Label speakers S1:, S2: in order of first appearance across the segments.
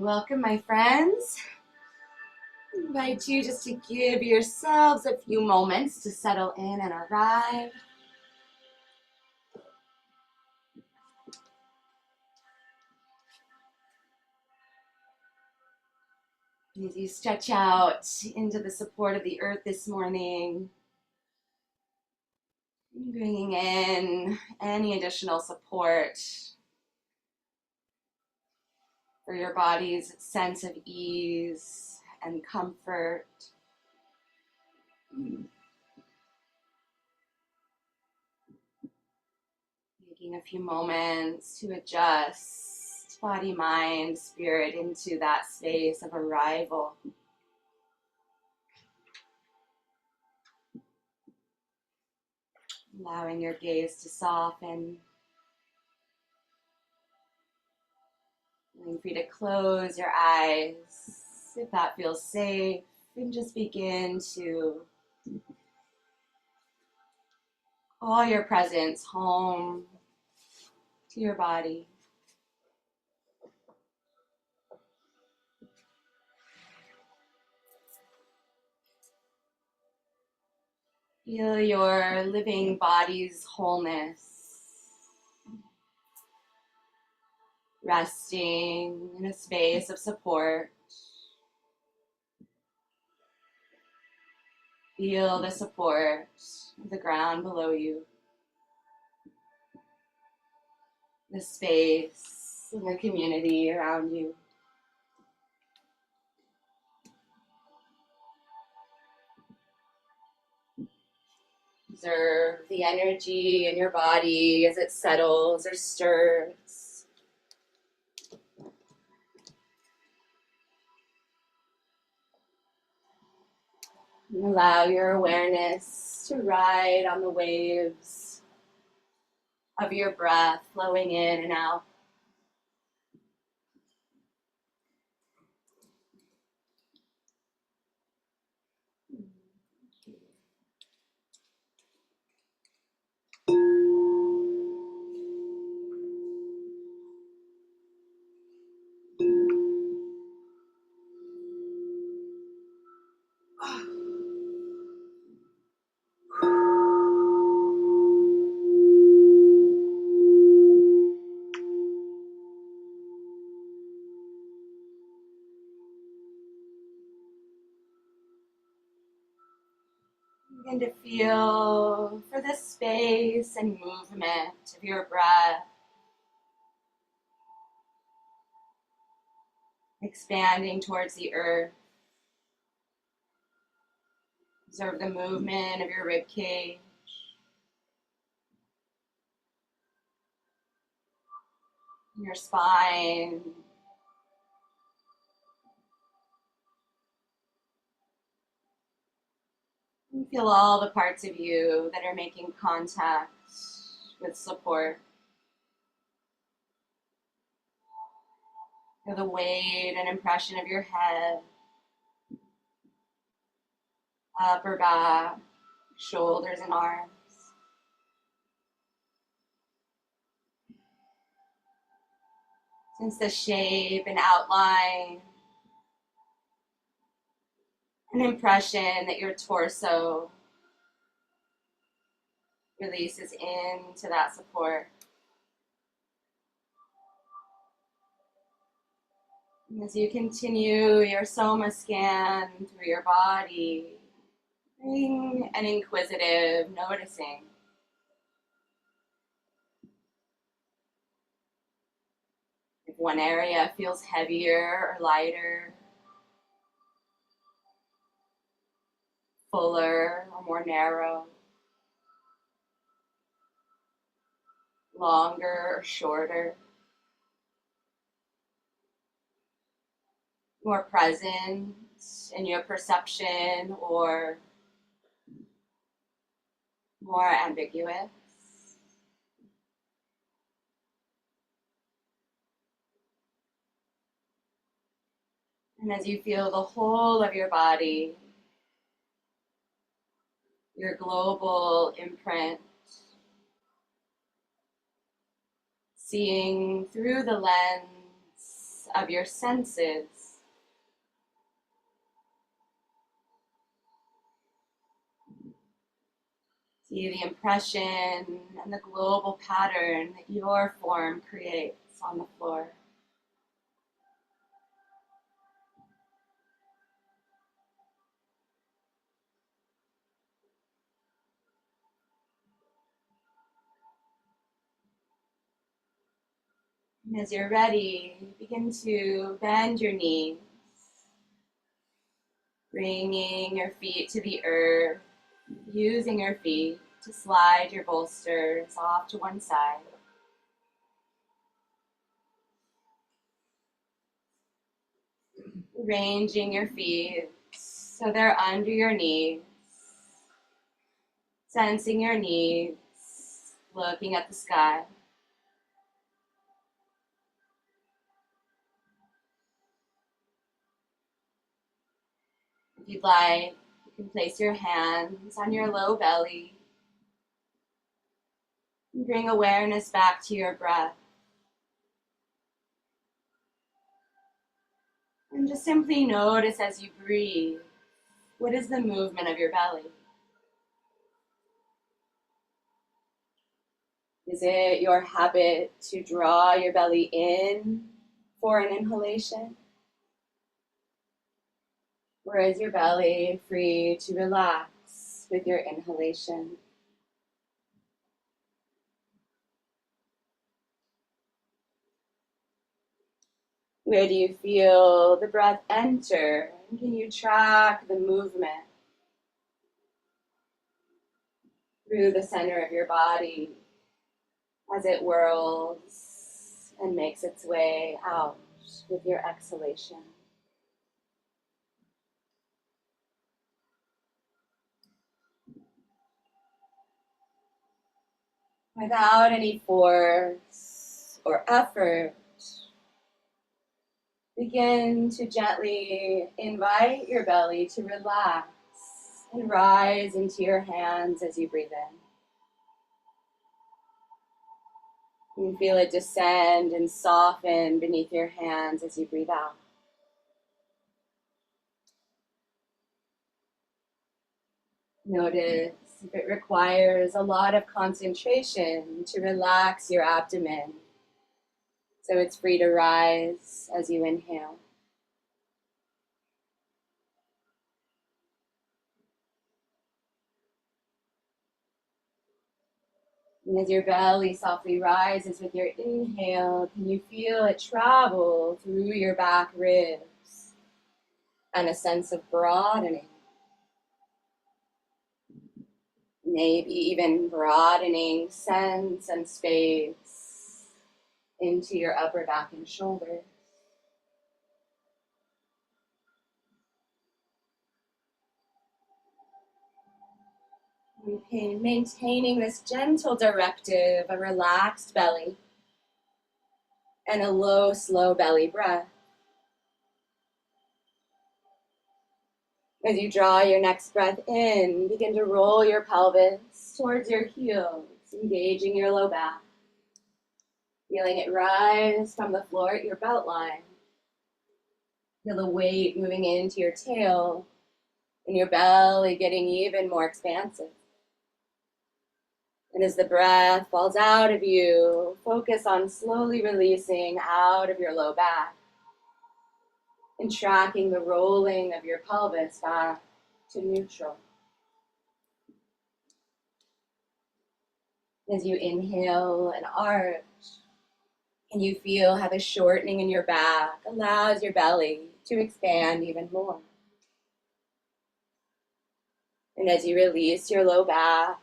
S1: Welcome, my friends. I invite you just to give yourselves a few moments to settle in and arrive. As you stretch out into the support of the earth this morning, bringing in any additional support for your body's sense of ease and comfort. Taking a few moments to adjust body, mind, spirit into that space of arrival. Allowing your gaze to soften. Feeling free to close your eyes if that feels safe, and just begin to call your presence home to your body. Feel your living body's wholeness, resting in a space of support. Feel the support of the ground below you, the space and the community around you. Observe the energy in your body as it settles or stirs. And allow your awareness to ride on the waves of your breath flowing in and out. Begin to feel for the space and movement of your breath, expanding towards the earth. Observe the movement of your rib cage. Your spine. And feel all the parts of you that are making contact with support. Feel the weight and impression of your head, upper back, shoulders and arms. Sense the shape and outline, an impression that your torso releases into that support. And as you continue your soma scan through your body, bring an inquisitive noticing. If one area feels heavier or lighter, fuller or more narrow, longer or shorter, more present in your perception or more ambiguous. And as you feel the whole of your body, your global imprint, seeing through the lens of your senses. See the impression and the global pattern that your form creates on the floor. And as you're ready, begin to bend your knees, bringing your feet to the earth, using your feet to slide your bolsters off to one side. Arranging your feet so they're under your knees, sensing your knees, looking at the sky. If you'd like, you can place your hands on your low belly and bring awareness back to your breath. And just simply notice as you breathe, what is the movement of your belly? Is it your habit to draw your belly in for an inhalation? Or is your belly free to relax with your inhalation? Where do you feel the breath enter? Can you track the movement through the center of your body as it whirls and makes its way out with your exhalation? Without any force or effort, begin to gently invite your belly to relax and rise into your hands as you breathe in. You feel it descend and soften beneath your hands as you breathe out. Notice if it requires a lot of concentration to relax your abdomen, so it's free to rise as you inhale. And as your belly softly rises with your inhale, can you feel it travel through your back ribs and a sense of broadening? Maybe even broadening sense and space into your upper back and shoulders. Okay, maintaining this gentle directive, a relaxed belly, and a low, slow belly breath. As you draw your next breath in, begin to roll your pelvis towards your heels, engaging your low back. Feeling it rise from the floor at your belt line. Feel the weight moving into your tail and your belly getting even more expansive. And as the breath falls out of you, focus on slowly releasing out of your low back and tracking the rolling of your pelvis back to neutral. As you inhale and arch, and you feel how the shortening in your back allows your belly to expand even more. And as you release your low back,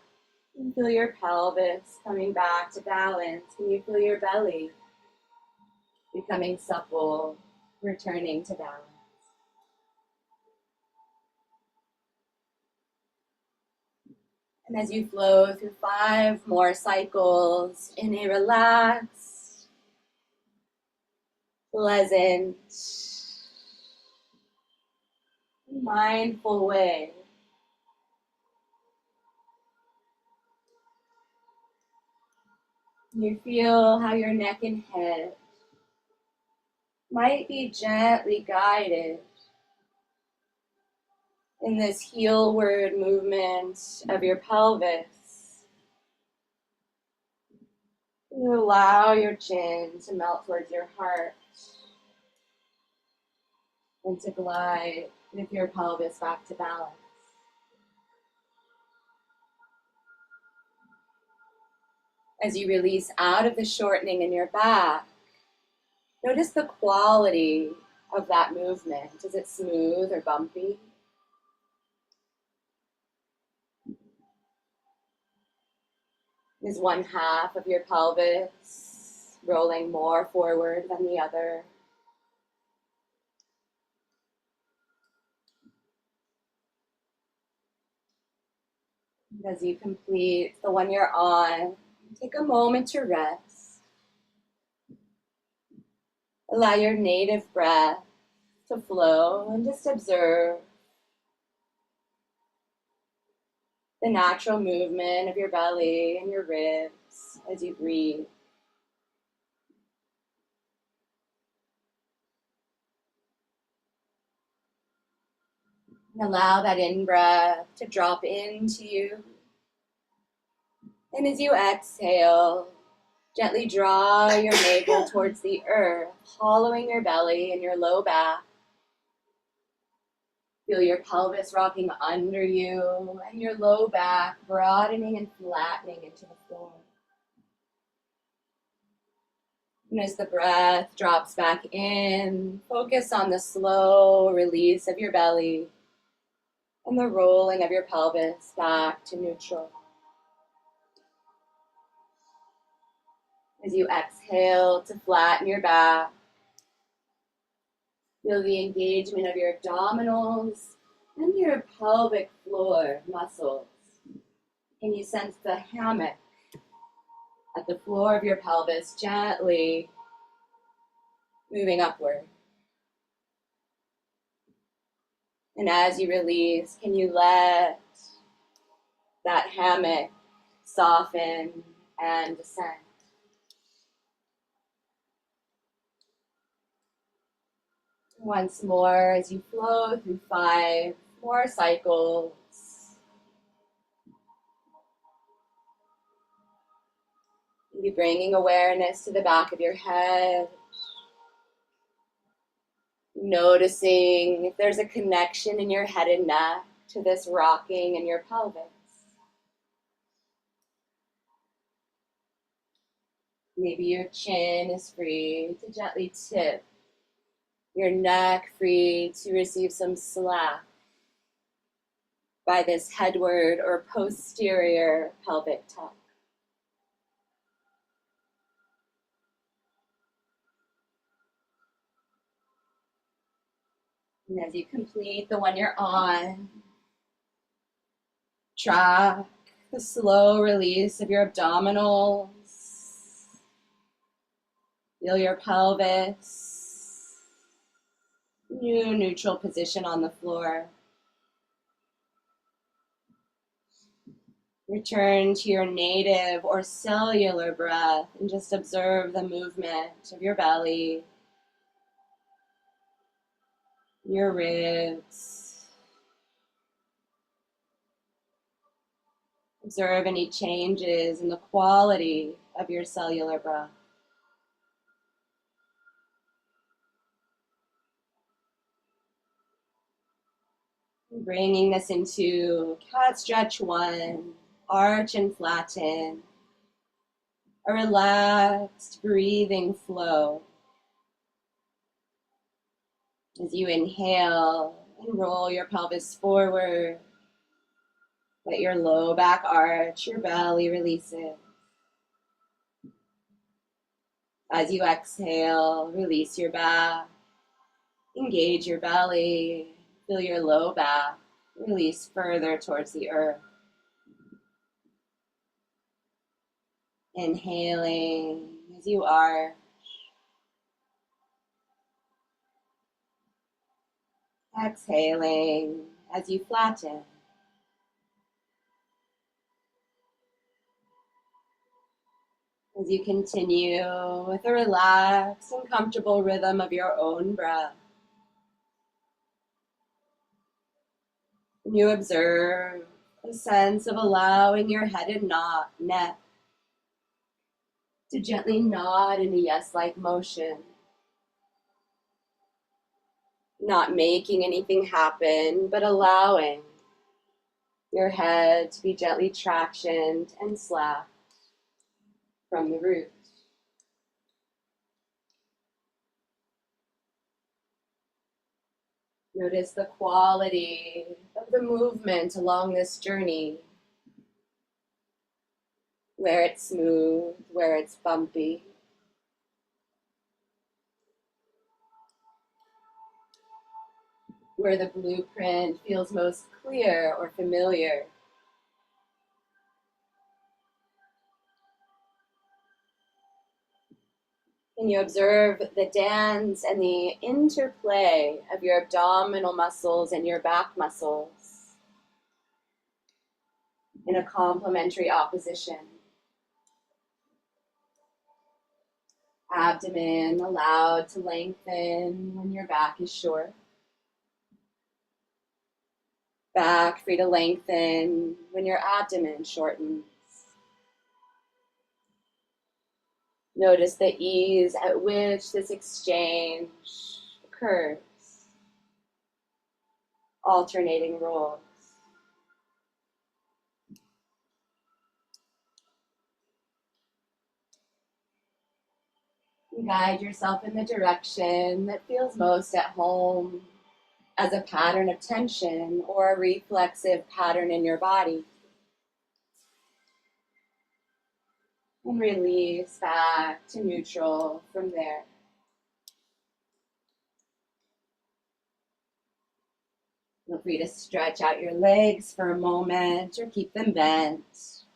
S1: you feel your pelvis coming back to balance, and you feel your belly becoming supple, returning to balance. And as you flow through 5 more cycles in a relaxed, pleasant, mindful way, you feel how your neck and head might be gently guided in this heelward movement of your pelvis. You allow your chin to melt towards your heart and to glide with your pelvis back to balance. As you release out of the shortening in your back, notice the quality of that movement. Is it smooth or bumpy? Is one half of your pelvis rolling more forward than the other? As you complete the one you're on, take a moment to rest. Allow your native breath to flow and just observe the natural movement of your belly and your ribs as you breathe. And allow that in-breath to drop into you. And as you exhale, gently draw your navel towards the earth, hollowing your belly and your low back. Feel your pelvis rocking under you and your low back broadening and flattening into the floor. And as the breath drops back in, focus on the slow release of your belly and the rolling of your pelvis back to neutral. As you exhale to flatten your back, feel the engagement of your abdominals and your pelvic floor muscles. Can you sense the hammock at the floor of your pelvis gently moving upward? And as you release, can you let that hammock soften and descend? Once more, as you flow through 5 more cycles, you'll be bringing awareness to the back of your head, noticing if there's a connection in your head and neck to this rocking in your pelvis. Maybe your chin is free to gently tip, your neck free to receive some slack by this headward or posterior pelvic tuck. And as you complete the one you're on, track the slow release of your abdominals. Feel your pelvis. New neutral position on the floor. Return to your native or cellular breath and just observe the movement of your belly, your ribs. Observe any changes in the quality of your cellular breath. Bringing this into Catstretch 1, arch and flatten, a relaxed breathing flow. As you inhale and roll your pelvis forward, let your low back arch, your belly releases. As you exhale, release your back, engage your belly, feel your low back release further towards the earth. Inhaling as you arch. Exhaling as you flatten. as you continue with a relaxed and comfortable rhythm of your own breath. And you observe a sense of allowing your head and neck to gently nod in a yes-like motion. Not making anything happen, but allowing your head to be gently tractioned and slapped from the root. Notice the quality of the movement along this journey, where it's smooth, where it's bumpy. Where the blueprint feels most clear or familiar. Can you observe the dance and the interplay of your abdominal muscles and your back muscles in a complementary opposition? Abdomen allowed to lengthen when your back is short. Back free to lengthen when your abdomen shortens. Notice the ease at which this exchange occurs. Alternating roles. Guide yourself in the direction that feels most at home as a pattern of tension or a reflexive pattern in your body. And release back to neutral from there. Feel free to stretch out your legs for a moment or keep them bent. Just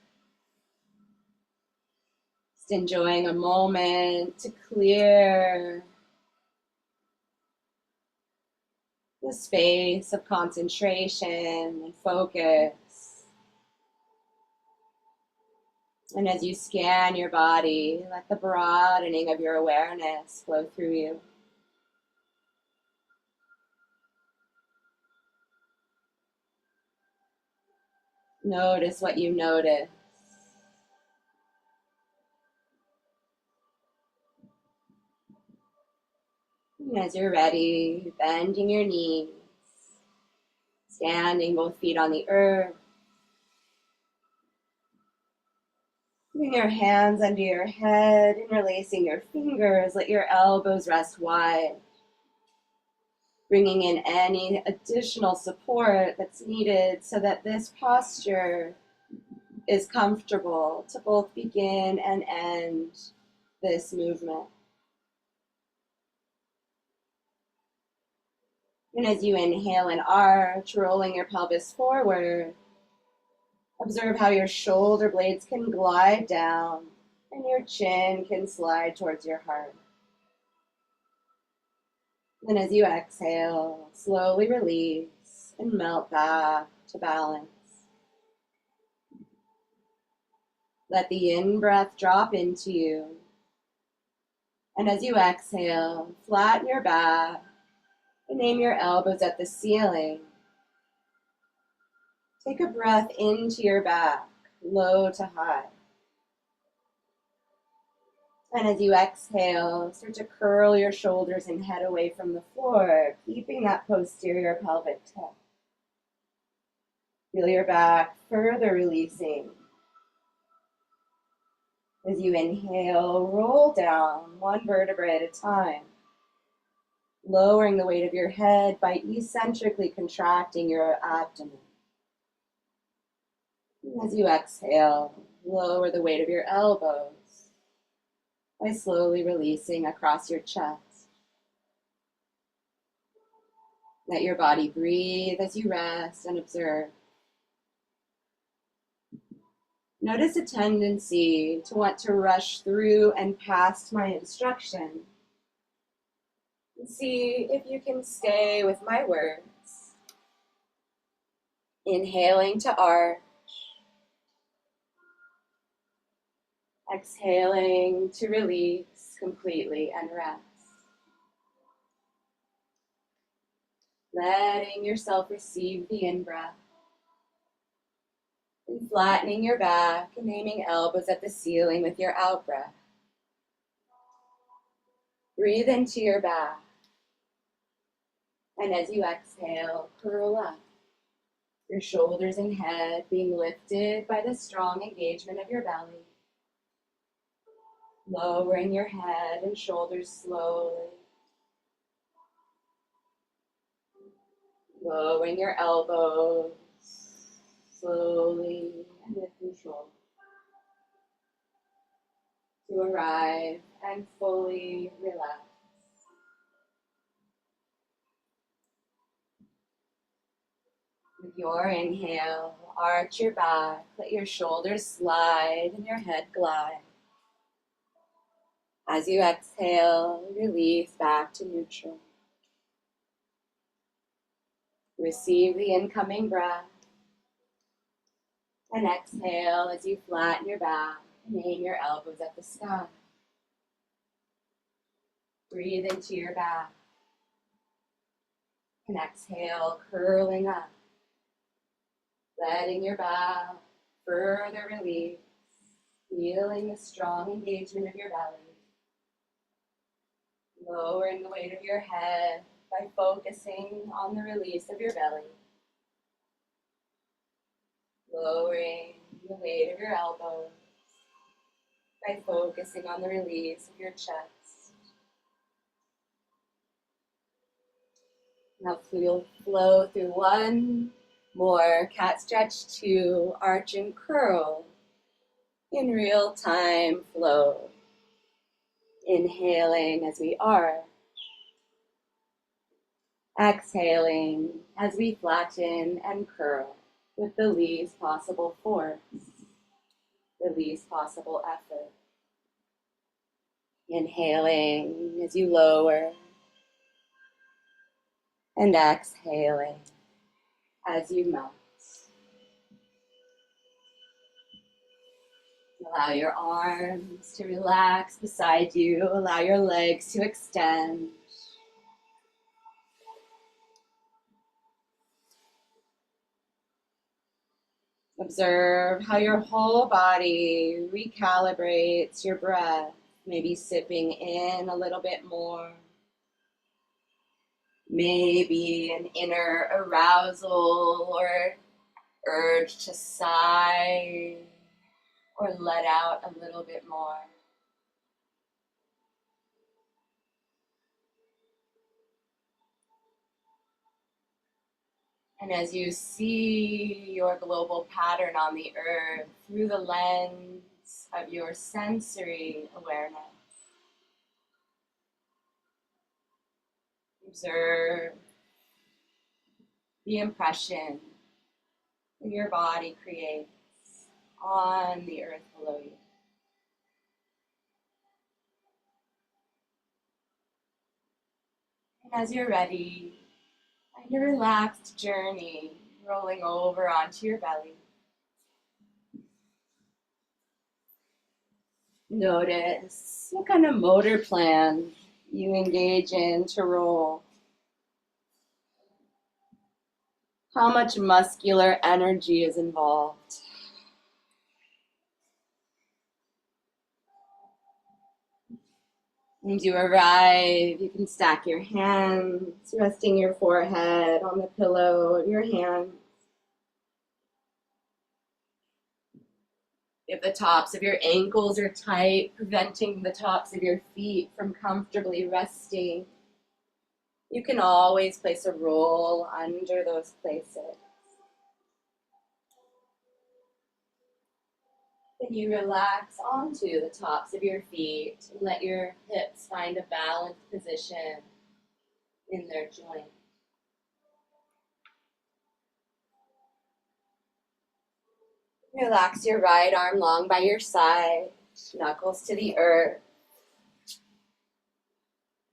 S1: enjoying a moment to clear the space of concentration and focus. And as you scan your body, let the broadening of your awareness flow through you. Notice what you notice. And as you're ready, bending your knees, standing both feet on the earth, putting your hands under your head, interlacing your fingers, let your elbows rest wide. Bringing in any additional support that's needed so that this posture is comfortable to both begin and end this movement. And as you inhale and arch, rolling your pelvis forward, observe how your shoulder blades can glide down and your chin can slide towards your heart. And as you exhale, slowly release and melt back to balance. Let the in-breath drop into you. And as you exhale, flatten your back and aim your elbows at the ceiling. Take a breath into your back, low to high. And as you exhale, start to curl your shoulders and head away from the floor, keeping that posterior pelvic tilt. Feel your back further releasing. As you inhale, roll down one vertebrae at a time, lowering the weight of your head by eccentrically contracting your abdomen. And as you exhale, lower the weight of your elbows by slowly releasing across your chest. Let your body breathe as you rest and observe. Notice a tendency to want to rush through and past my instruction. And see if you can stay with my words. Inhaling to arch. Exhaling to release completely and rest. Letting yourself receive the in-breath. And flattening your back and aiming elbows at the ceiling with your out-breath. Breathe into your back. And as you exhale, curl up. Your shoulders and head being lifted by the strong engagement of your belly. Lowering your head and shoulders slowly. Lowering your elbows slowly and with control. To arrive and fully relax. With your inhale, arch your back, let your shoulders slide and your head glide. As you exhale, release back to neutral. Receive the incoming breath. And exhale as you flatten your back and aim your elbows at the sky. Breathe into your back. And exhale, curling up. Letting your back further release. Feeling the strong engagement of your belly. Lowering the weight of your head by focusing on the release of your belly. Lowering the weight of your elbows by focusing on the release of your chest. Now we'll flow through one more cat stretch, 2, arch and curl in real time flow. Inhaling as we arch. Exhaling as we flatten and curl with the least possible force, the least possible effort. Inhaling as you lower and exhaling as you melt. Allow your arms to relax beside you. Allow your legs to extend. Observe how your whole body recalibrates your breath, maybe sipping in a little bit more. Maybe an inner arousal or urge to sigh or let out a little bit more. And as you see your global pattern on the earth through the lens of your sensory awareness, observe the impression that your body creates on the earth below you. And as you're ready, find a relaxed journey rolling over onto your belly. Notice what kind of motor plan you engage in to roll. How much muscular energy is involved. As you arrive, you can stack your hands, resting your forehead on the pillow of your hands. If the tops of your ankles are tight, preventing the tops of your feet from comfortably resting, you can always place a roll under those places. Then you relax onto the tops of your feet and let your hips find a balanced position in their joint. Relax your right arm long by your side, knuckles to the earth.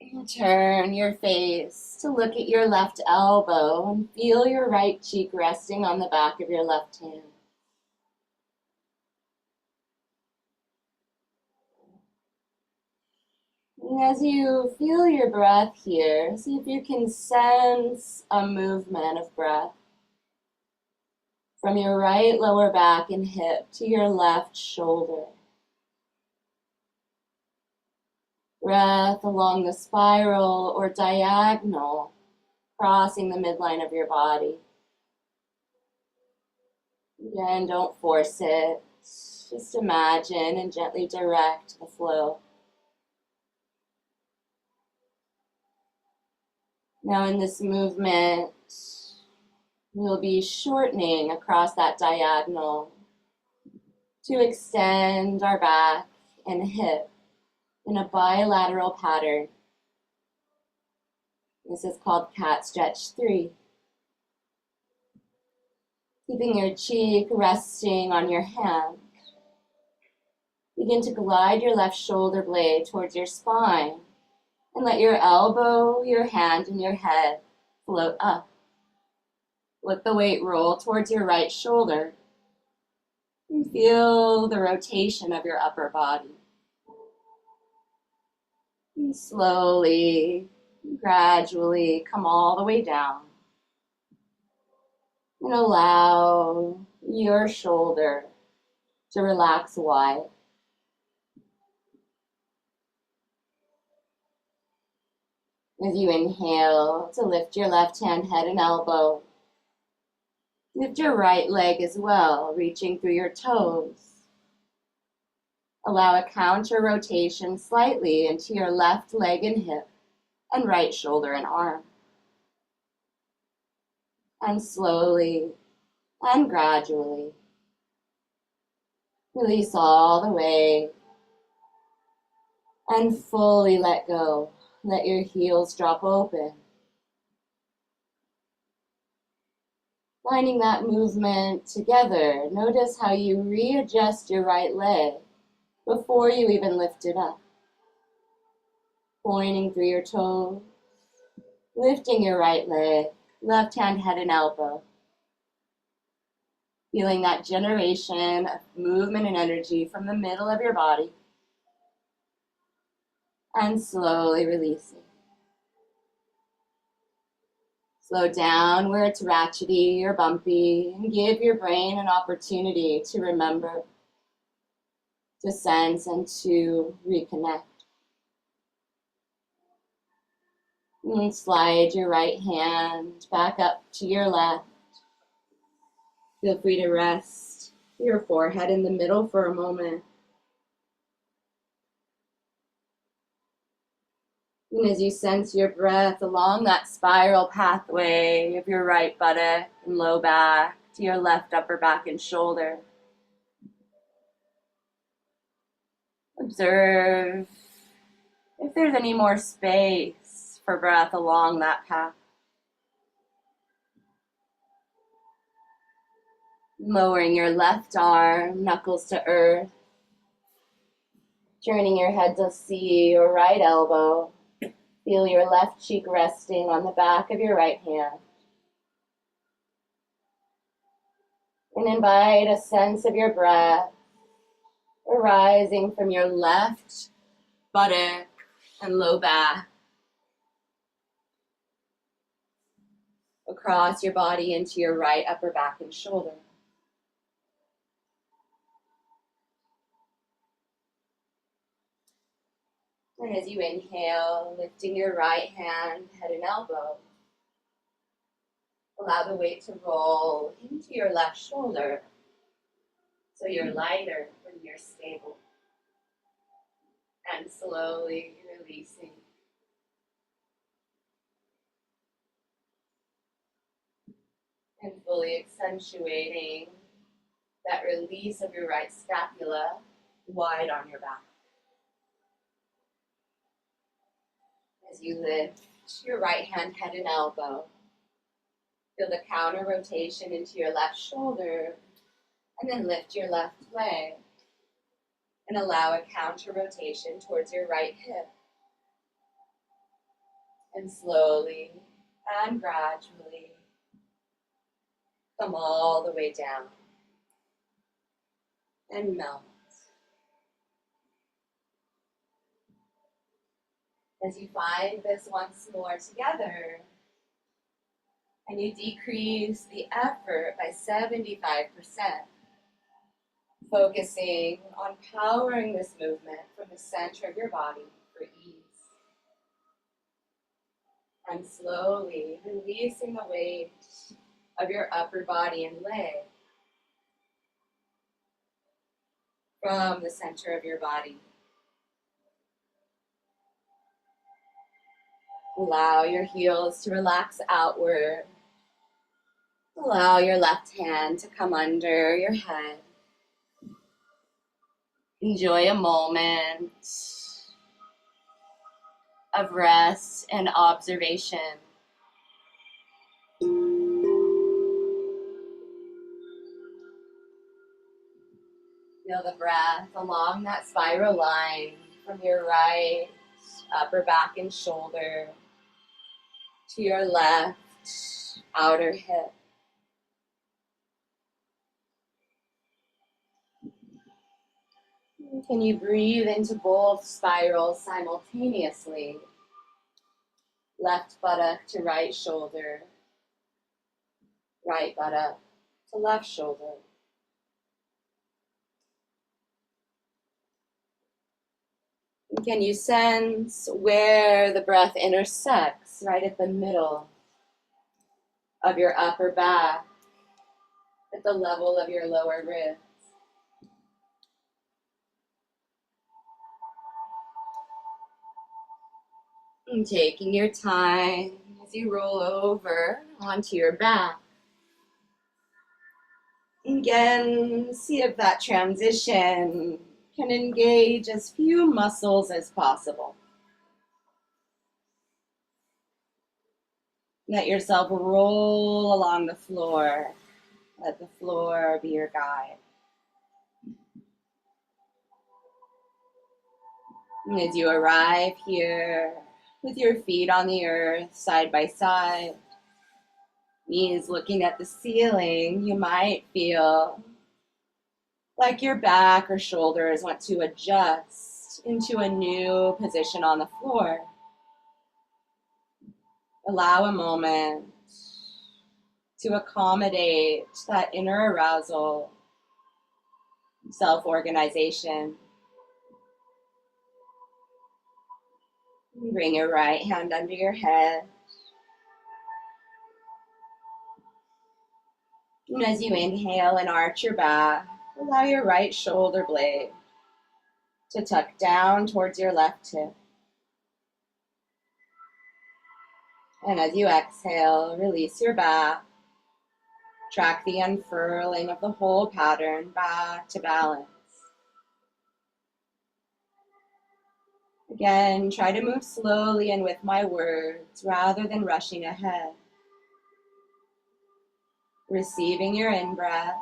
S1: And turn your face to look at your left elbow and feel your right cheek resting on the back of your left hand. And as you feel your breath here, see if you can sense a movement of breath from your right lower back and hip to your left shoulder. Breath along the spiral or diagonal, crossing the midline of your body. Again, don't force it. Just imagine and gently direct the flow. Now in this movement, we'll be shortening across that diagonal to extend our back and hip in a bilateral pattern. This is called Catstretch 3. Keeping your cheek resting on your hand. Begin to glide your left shoulder blade towards your spine and let your elbow, your hand, and your head float up. Let the weight roll towards your right shoulder and feel the rotation of your upper body. And slowly, gradually come all the way down and allow your shoulder to relax wide. As you inhale, to lift your left hand, head, and elbow. Lift your right leg as well, reaching through your toes. Allow a counter rotation slightly into your left leg and hip, and right shoulder and arm. And slowly and gradually, release all the way and fully let go. Let your heels drop open. Finding that movement together, notice how you readjust your right leg before you even lift it up. Pointing through your toes, lifting your right leg, left hand, head, and elbow. Feeling that generation of movement and energy from the middle of your body. And slowly releasing. Slow down where it's ratchety or bumpy and give your brain an opportunity to remember, to sense, and to reconnect. And slide your right hand back up to your left. Feel free to rest your forehead in the middle for a moment. And as you sense your breath along that spiral pathway of your right buttock and low back to your left upper back and shoulder, observe if there's any more space for breath along that path. Lowering your left arm, knuckles to earth, turning your head to see your right elbow. Feel your left cheek resting on the back of your right hand. And invite a sense of your breath arising from your left buttock and low back, across your body into your right upper back and shoulder. And as you inhale, lifting your right hand, head, and elbow, allow the weight to roll into your left shoulder so you're lighter when you're stable. And slowly releasing. And fully accentuating that release of your right scapula wide on your back. As you lift your right hand, head, and elbow, feel the counter rotation into your left shoulder, and then lift your left leg and allow a counter rotation towards your right hip. And slowly and gradually come all the way down and melt. As you find this once more together, and you decrease the effort by 75%, focusing on powering this movement from the center of your body for ease. And slowly releasing the weight of your upper body and leg from the center of your body. Allow your heels to relax outward. Allow your left hand to come under your head. Enjoy a moment of rest and observation. Feel the breath along that spiral line from your right upper back and shoulder to your left outer hip. Can you breathe into both spirals simultaneously? Left buttock to right shoulder, right buttock to left shoulder. And can you sense where the breath intersects right at the middle of your upper back, at the level of your lower ribs? And taking your time as you roll over onto your back. Again, see if that transition can engage as few muscles as possible. Let yourself roll along the floor. Let the floor be your guide. And as you arrive here, with your feet on the earth, side by side, knees looking at the ceiling, you might feel like your back or shoulders want to adjust into a new position on the floor. Allow a moment to accommodate that inner arousal, self-organization. Bring your right hand under your head. And as you inhale and arch your back, allow your right shoulder blade to tuck down towards your left hip. And as you exhale, release your back. Track the unfurling of the whole pattern back to balance. Again, try to move slowly and with my words rather than rushing ahead. Receiving your in-breath.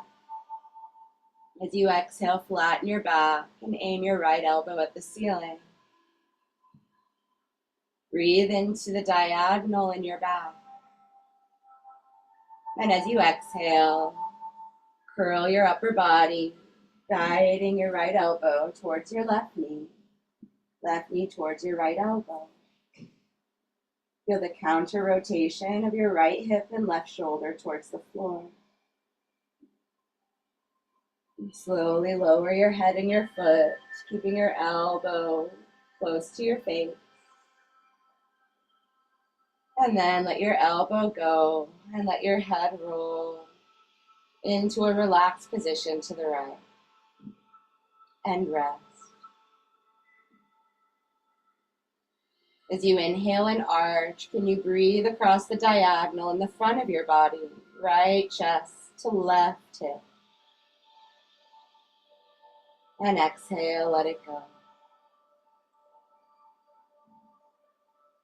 S1: As you exhale, flatten your back and aim your right elbow at the ceiling. Breathe into the diagonal in your back. And as you exhale, curl your upper body, guiding your right elbow towards your left knee towards your right elbow. Feel the counter rotation of your right hip and left shoulder towards the floor. And slowly lower your head and your foot, keeping your elbow close to your face. And then let your elbow go and let your head roll into a relaxed position to the right. And rest. As you inhale and arch, can you breathe across the diagonal in the front of your body, right chest to left hip. And exhale, let it go.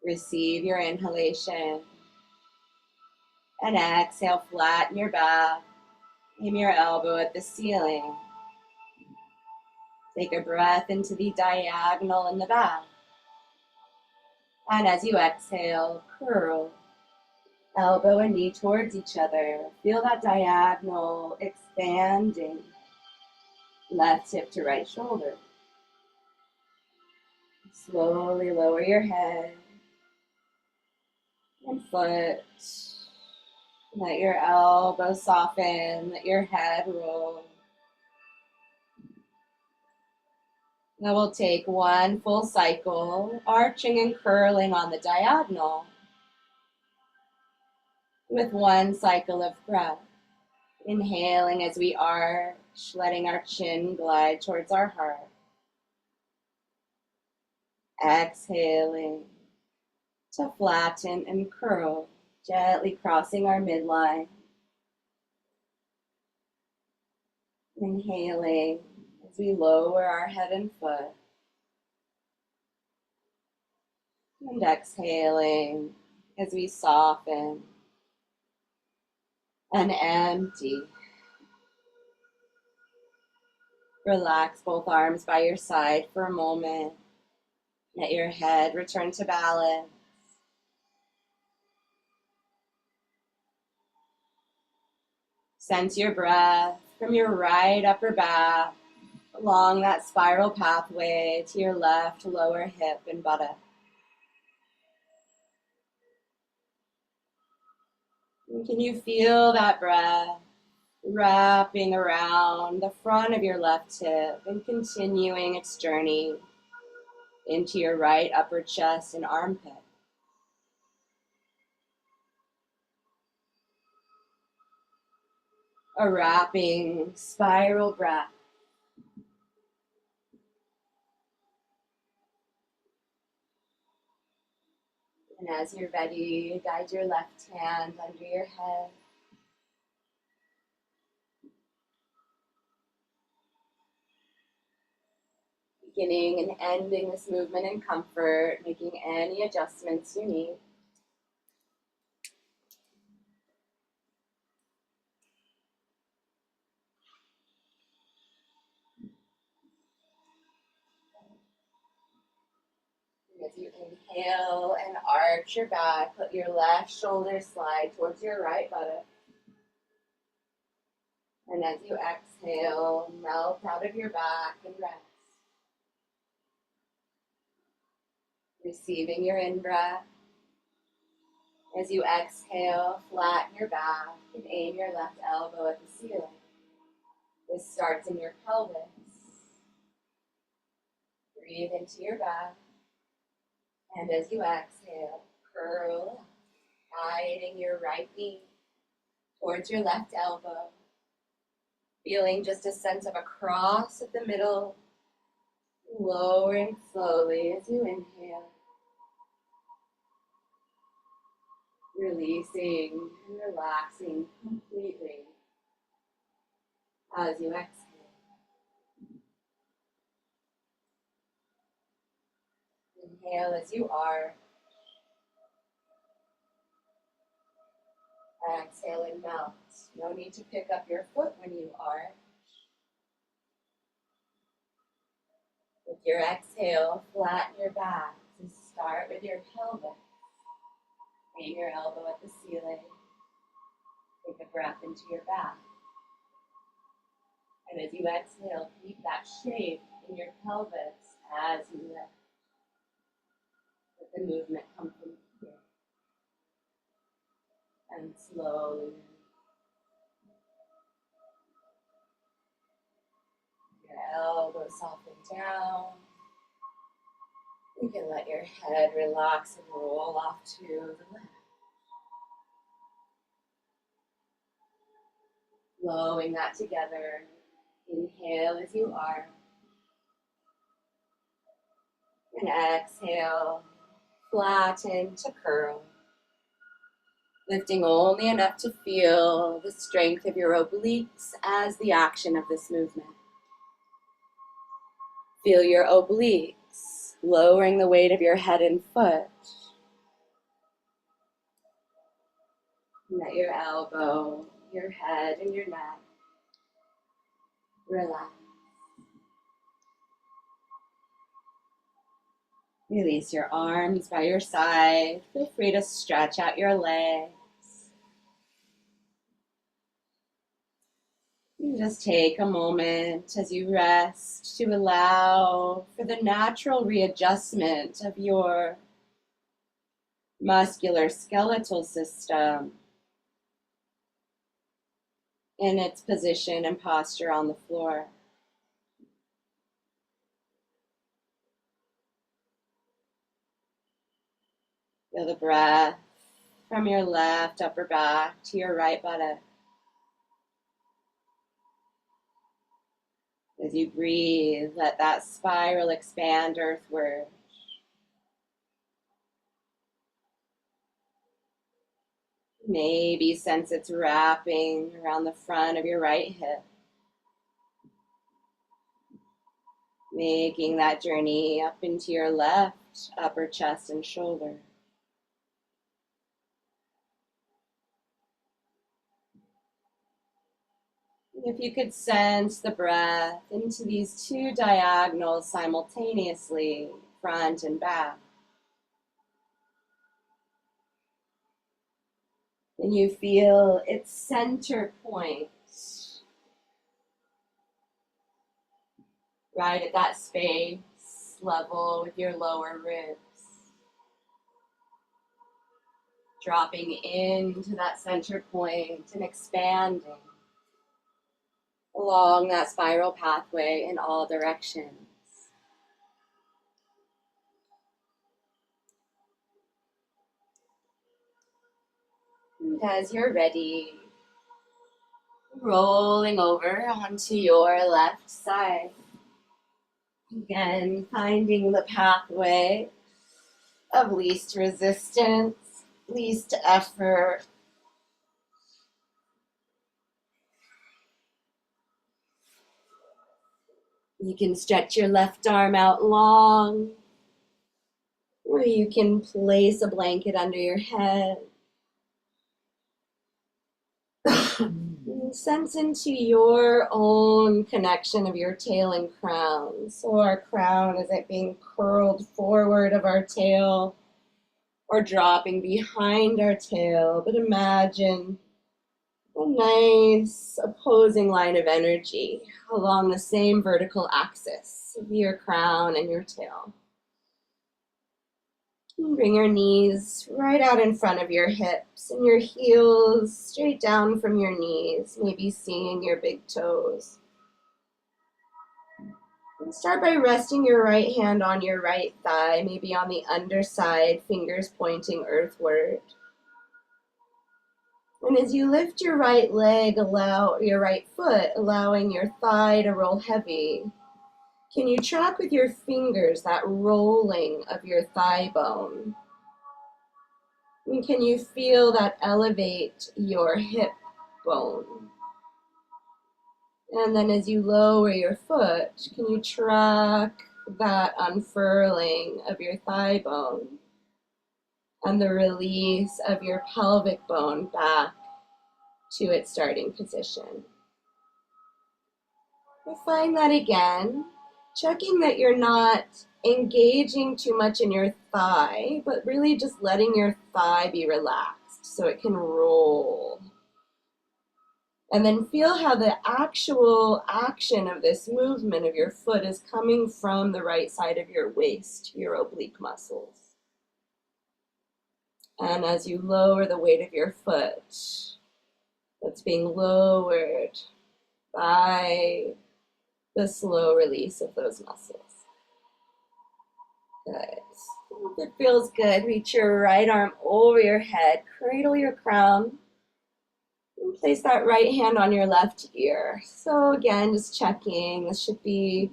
S1: Receive your inhalation. And exhale, flatten your back. Aim your elbow at the ceiling. Take a breath into the diagonal in the back. And as you exhale, curl. Elbow and knee towards each other. Feel that diagonal expanding. Left hip to right shoulder. Slowly lower your head and foot. Let your elbows soften, let your head roll. Now we'll take one full cycle, arching and curling on the diagonal, with one cycle of breath. Inhaling as we arch, letting our chin glide towards our heart. Exhaling to flatten and curl, gently crossing our midline. Inhaling as we lower our head and foot. And exhaling as we soften and empty. Relax both arms by your side for a moment. Let your head return to balance. Sense your breath from your right upper back along that spiral pathway to your left lower hip and buttock. And can you feel that breath wrapping around the front of your left hip and continuing its journey into your right upper chest and armpit? A wrapping spiral breath. And as you're ready, guide your left hand under your head. Beginning and ending this movement in comfort, making any adjustments you need. And as you inhale and arch your back, let your left shoulder slide towards your right buttock. And as you exhale, melt out of your back and rest. Receiving your in-breath. As you exhale, flatten your back and aim your left elbow at the ceiling. This starts in your pelvis. Breathe into your back. And as you exhale, curl, guiding your right knee towards your left elbow. Feeling just a sense of a cross at the middle, lowering slowly as you inhale. Releasing and relaxing completely as you exhale. Inhale as you are. Exhale and melt. No need to pick up your foot when you are. With your exhale, flatten your back. So start with your pelvis. Aim your elbow at the ceiling. Take a breath into your back. And as you exhale, keep that shape in your pelvis as you lift. Let the movement come from here. And slowly, your elbows soften down. You can let your head relax and roll off to the left. Flowing that together. Inhale as you are. And exhale, flatten to curl. Lifting only enough to feel the strength of your obliques as the action of this movement. Feel your obliques, lowering the weight of your head and foot. Let your elbow, your head, and your neck relax. Release your arms by your side. Feel free to stretch out your legs. You just take a moment as you rest to allow for the natural readjustment of your muscular skeletal system in its position and posture on the floor. Feel the breath from your left upper back to your right buttock. As you breathe, let that spiral expand earthward. Maybe sense it's wrapping around the front of your right hip, making that journey up into your left upper chest and shoulder. If you could sense the breath into these two diagonals simultaneously, front and back, and you feel its center point right at that space level with your lower ribs, dropping into that center point and expanding along that spiral pathway in all directions. And as you're ready, rolling over onto your left side. Again, finding the pathway of least resistance, least effort. You can stretch your left arm out long, or you can place a blanket under your head. Sense into your own connection of your tail and crown. So our crown, is it being curled forward of our tail or dropping behind our tail? But imagine a nice opposing line of energy along the same vertical axis of your crown and your tail. Bring your knees right out in front of your hips and your heels straight down from your knees, maybe seeing your big toes. And start by resting your right hand on your right thigh, maybe on the underside, fingers pointing earthward. And as you lift your right leg, allow your right foot, allowing your thigh to roll heavy. Can you track with your fingers that rolling of your thigh bone? And can you feel that elevate your hip bone? And then as you lower your foot, can you track that unfurling of your thigh bone and the release of your pelvic bone back to its starting position? Find that again, checking that you're not engaging too much in your thigh, but really just letting your thigh be relaxed so it can roll. And then feel how the actual action of this movement of your foot is coming from the right side of your waist, your oblique muscles. And as you lower the weight of your foot, that's being lowered by the slow release of those muscles. Good. If it feels good, reach your right arm over your head, cradle your crown, and place that right hand on your left ear. So again, just checking. This should be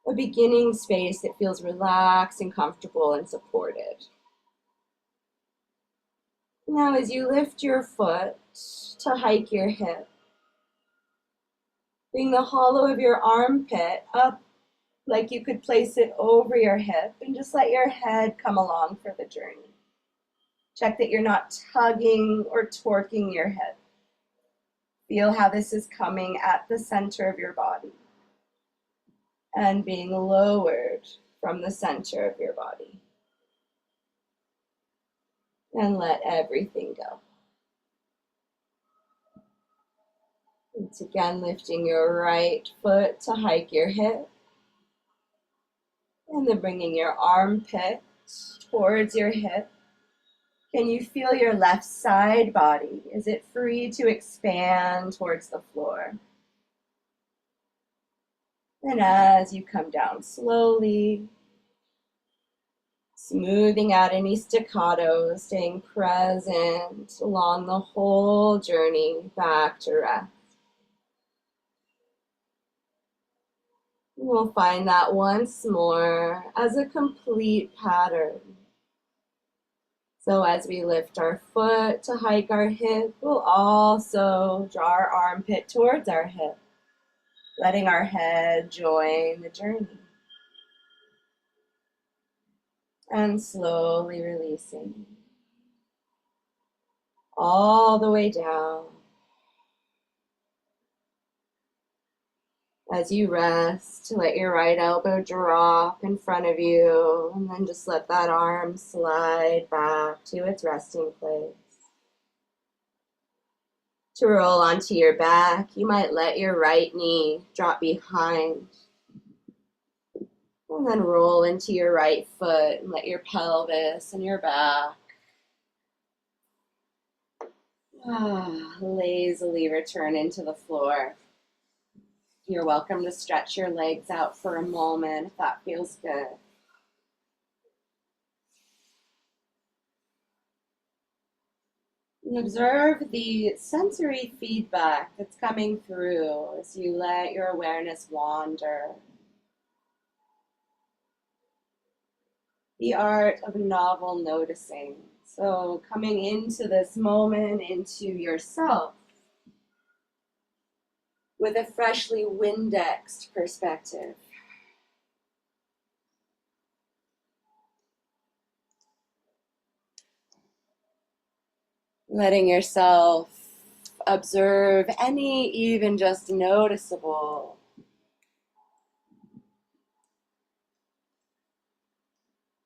S1: a beginning space that feels relaxed and comfortable and supported. Now, as you lift your foot to hike your hip, bring the hollow of your armpit up like you could place it over your hip and just let your head come along for the journey. Check that you're not tugging or torquing your hip. Feel how this is coming at the center of your body and being lowered from the center of your body. And let everything go. It's again lifting your right foot to hike your hip. And then bringing your armpit towards your hip. Can you feel your left side body? Is it free to expand towards the floor? And as you come down slowly, smoothing out any staccato, staying present along the whole journey back to rest. We'll find that once more as a complete pattern. So as we lift our foot to hike our hip, we'll also draw our armpit towards our hip, letting our head join the journey. And slowly releasing all the way down. As you rest, let your right elbow drop in front of you, and then just let that arm slide back to its resting place. To roll onto your back, you might let your right knee drop behind, and then roll into your right foot and let your pelvis and your back lazily return into the floor. You're welcome to stretch your legs out for a moment if that feels good. And observe the sensory feedback that's coming through as you let your awareness wander. The art of novel noticing. So coming into this moment, into yourself, with a freshly Windexed perspective. Letting yourself observe any even just noticeable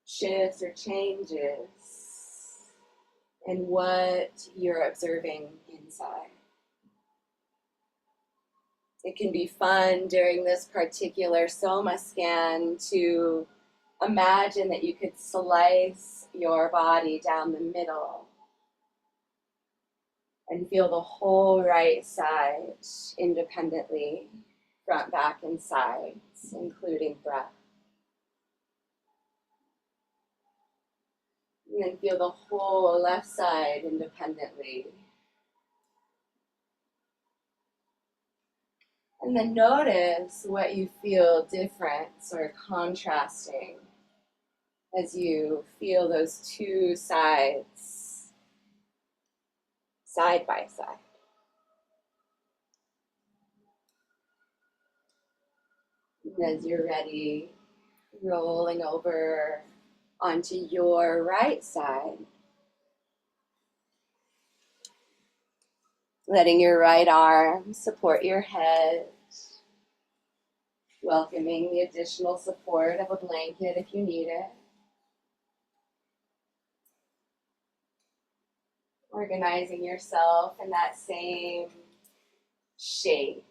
S1: shifts or changes in what you're observing inside. It can be fun during this particular Soma scan to imagine that you could slice your body down the middle and feel the whole right side independently, front, back, and sides, including breath. And then feel the whole left side independently. And then notice what you feel different or contrasting as you feel those two sides side by side. And as you're ready, rolling over onto your right side. Letting your right arm support your head. Welcoming the additional support of a blanket if you need it. Organizing yourself in that same shape.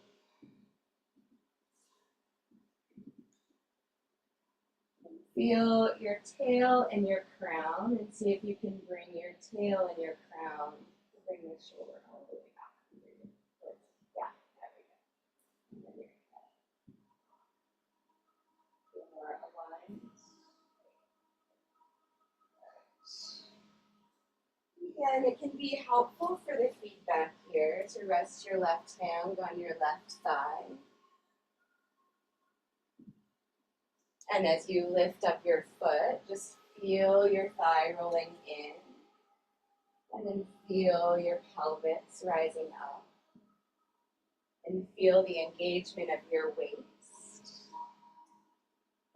S1: Feel your tail and your crown and see if you can bring your tail and your crown, bring the shoulder all the way back. Yeah, there we go. And then your head. Feel more aligned. And it can be helpful for the feedback here to rest your left hand on your left thigh. And as you lift up your foot, just feel your thigh rolling in. And then feel your pelvis rising up. And feel the engagement of your waist.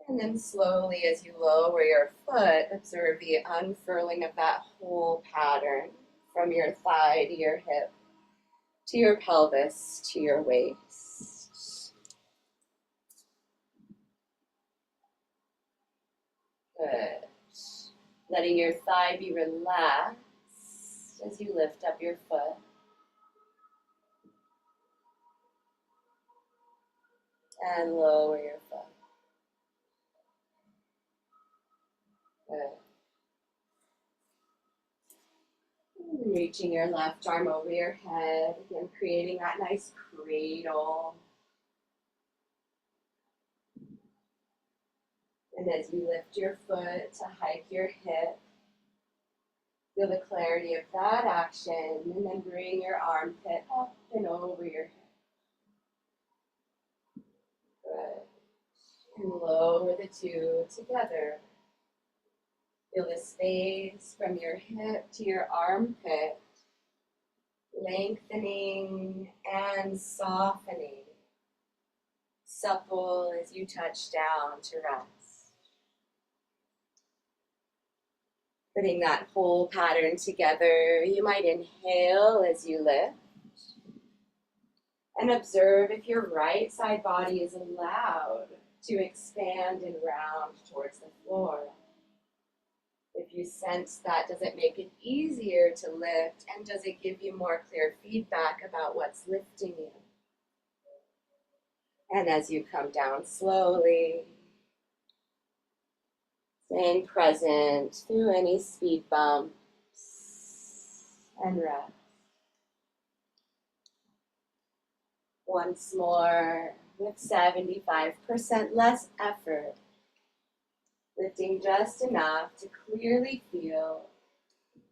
S1: And then slowly, as you lower your foot, observe the unfurling of that whole pattern from your thigh to your hip, to your pelvis, to your waist. Good. Letting your thigh be relaxed as you lift up your foot. And lower your foot. Good. Reaching your left arm over your head, again creating that nice cradle. And as you lift your foot to hike your hip, feel the clarity of that action, and then bring your armpit up and over your hip. Good. And lower the two together. Feel the space from your hip to your armpit, lengthening and softening, supple as you touch down to rest. Putting that whole pattern together, you might inhale as you lift, and observe if your right side body is allowed to expand and round towards the floor. If you sense that, does it make it easier to lift, and does it give you more clear feedback about what's lifting you? And as you come down slowly, staying present through any speed bumps, and rest. Once more, with 75% less effort, lifting just enough to clearly feel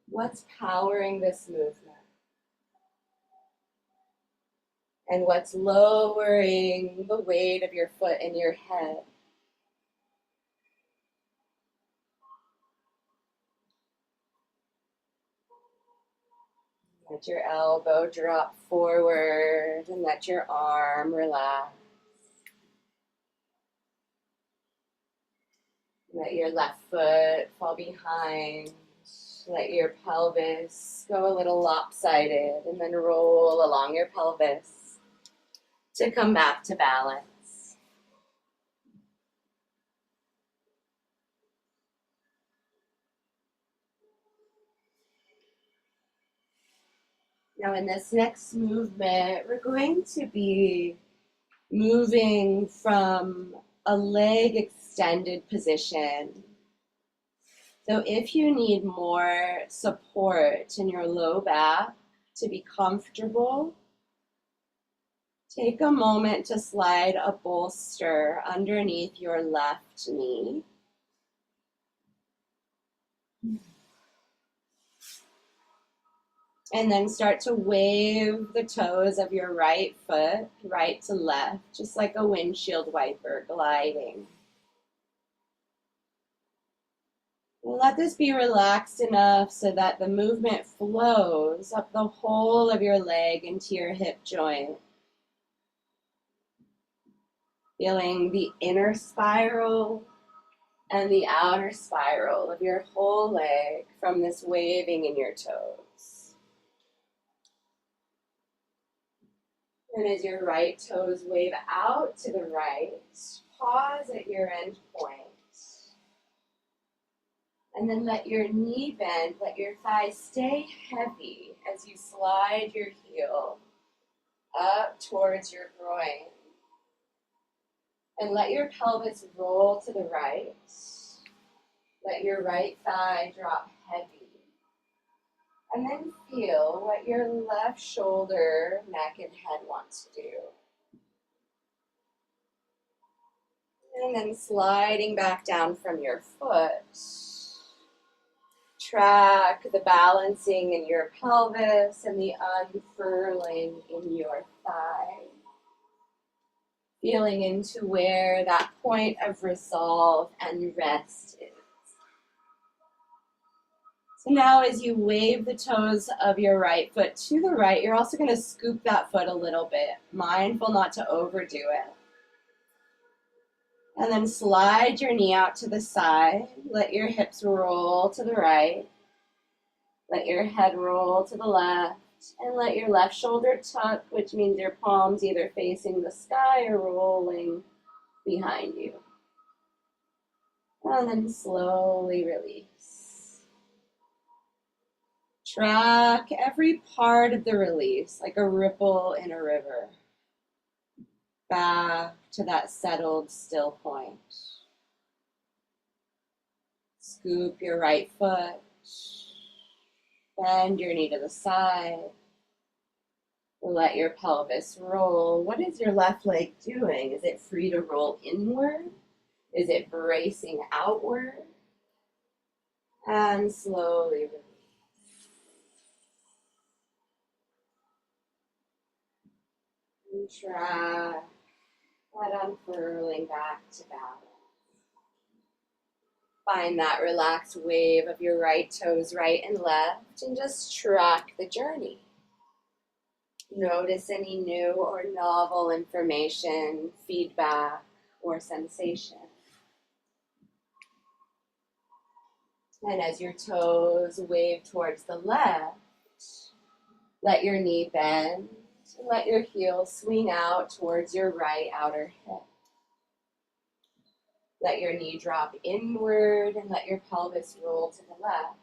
S1: what's powering this movement and what's lowering the weight of your foot and your head. Let your elbow drop forward and let your arm relax. Let your left foot fall behind. Let your pelvis go a little lopsided and then roll along your pelvis to come back to balance. Now in this next movement, we're going to be moving from a leg extended position. So if you need more support in your low back to be comfortable, take a moment to slide a bolster underneath your left knee. And then start to wave the toes of your right foot, right to left, just like a windshield wiper gliding. Let this be relaxed enough so that the movement flows up the whole of your leg into your hip joint. Feeling the inner spiral and the outer spiral of your whole leg from this waving in your toes. And as your right toes wave out to the right, pause at your end point. And then let your knee bend, let your thighs stay heavy as you slide your heel up towards your groin. And let your pelvis roll to the right. Let your right thigh drop heavy. And then feel what your left shoulder, neck, and head wants to do. And then sliding back down from your foot. Track the balancing in your pelvis and the unfurling in your thigh. Feeling into where that point of resolve and rest is. So now as you wave the toes of your right foot to the right, you're also going to scoop that foot a little bit, mindful not to overdo it. And then slide your knee out to the side. Let your hips roll to the right. Let your head roll to the left. And let your left shoulder tuck, which means your palms either facing the sky or rolling behind you. And then slowly release. Track every part of the release like a ripple in a river. back to that settled still point. Scoop your right foot, bend your knee to the side, let your pelvis roll. What is your left leg doing? Is it free to roll inward? Is it bracing outward? And slowly release. And track that unfurling back to balance. Find that relaxed wave of your right toes, right and left, and just track the journey. Notice any new or novel information, feedback, or sensation. And as your toes wave towards the left, let your knee bend, and let your heel swing out towards your right outer hip. Let your knee drop inward and let your pelvis roll to the left.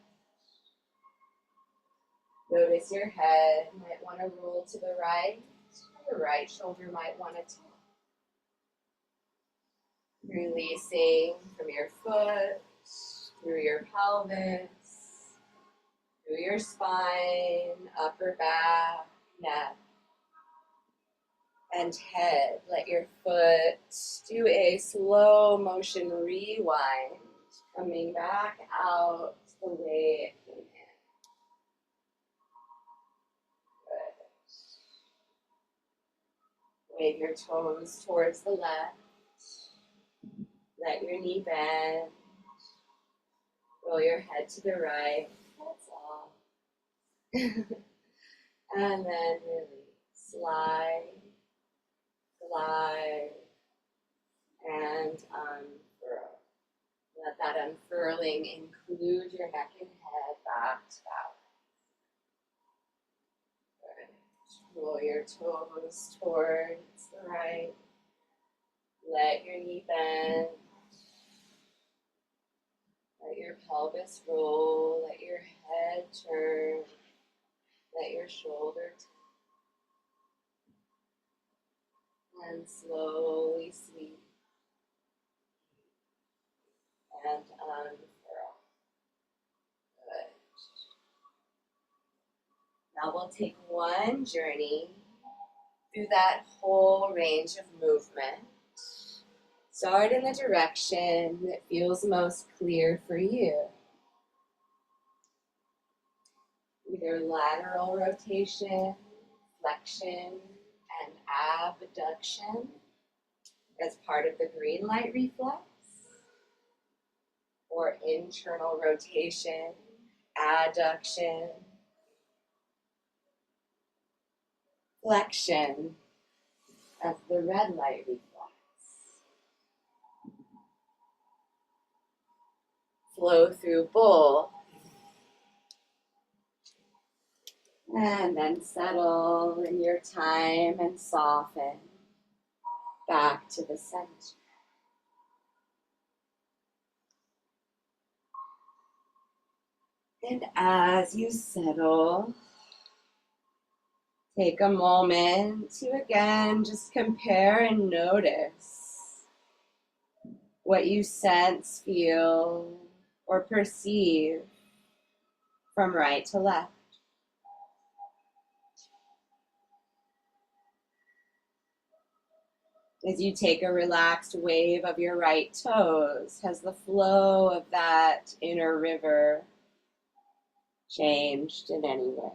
S1: Notice your head might want to roll to the right. Your right shoulder might want to tap. Releasing from your foot, through your pelvis, through your spine, upper back, neck, and head. Let your foot do a slow motion rewind, coming back out the way it came in. Good. Wave your toes towards the left. Let your knee bend. Roll your head to the right. That's all. And then release. Slide, glide, and unfurl. Let that unfurling include your neck and head back to balance. Good. Roll your toes towards the right. Let your knee bend. Let your pelvis roll. Let your head turn. Let your shoulder tap. And slowly sweep. And unfurl. Good. Now we'll take one journey through that whole range of movement. Start in the direction that feels most clear for you. Either lateral rotation, flexion, and abduction as part of the green light reflex, or internal rotation, adduction, flexion as the red light reflex. Flow through both, and then settle in your time and soften back to the center. And as you settle, take a moment to again just compare and notice what you sense, feel, or perceive from right to left. As you take a relaxed wave of your right toes, has the flow of that inner river changed in any way?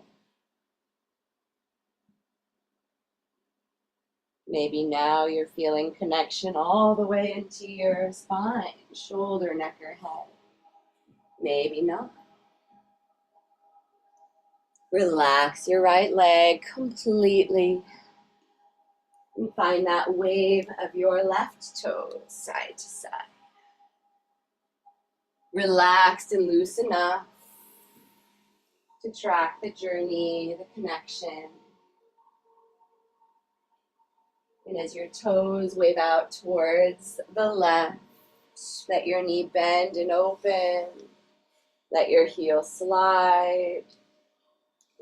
S1: Maybe now you're feeling connection all the way into your spine, shoulder, neck, or head. Maybe not. Relax your right leg completely and find that wave of your left toes side to side. Relaxed and loose enough to track the journey, the connection. And as your toes wave out towards the left, let your knee bend and open. Let your heel slide.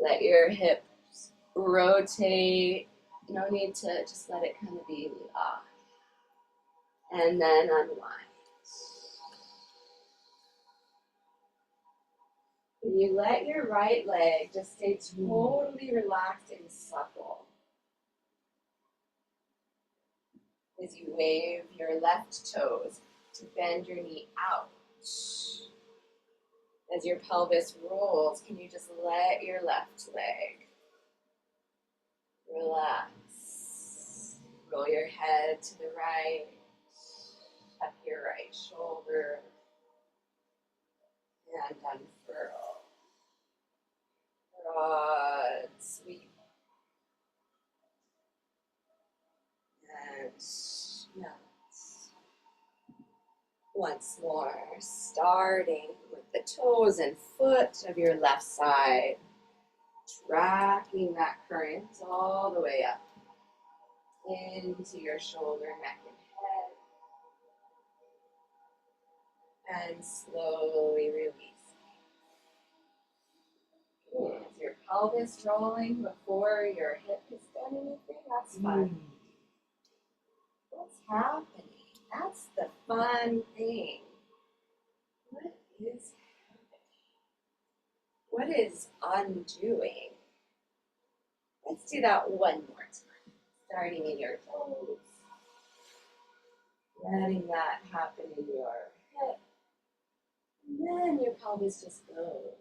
S1: Let your hips rotate No need to just let it kind of be off. And then unwind. You let your right leg just stay totally relaxed and supple. As you wave your left toes to bend your knee out. As your pelvis rolls, can you just let your left leg relax? Roll your head to the right. Tuck your right shoulder. And unfurl. Broad sweep. And melt. Once more, starting with the toes and foot of your left side, tracking that current all the way up into your shoulder, neck, and head, and slowly release. Is your pelvis rolling before your hip has done anything? That's fun. What's happening? That's the fun thing. What is happening? What is undoing? Let's do that one more time. Starting in your toes. Letting that happen in your hip. And then your pelvis just goes.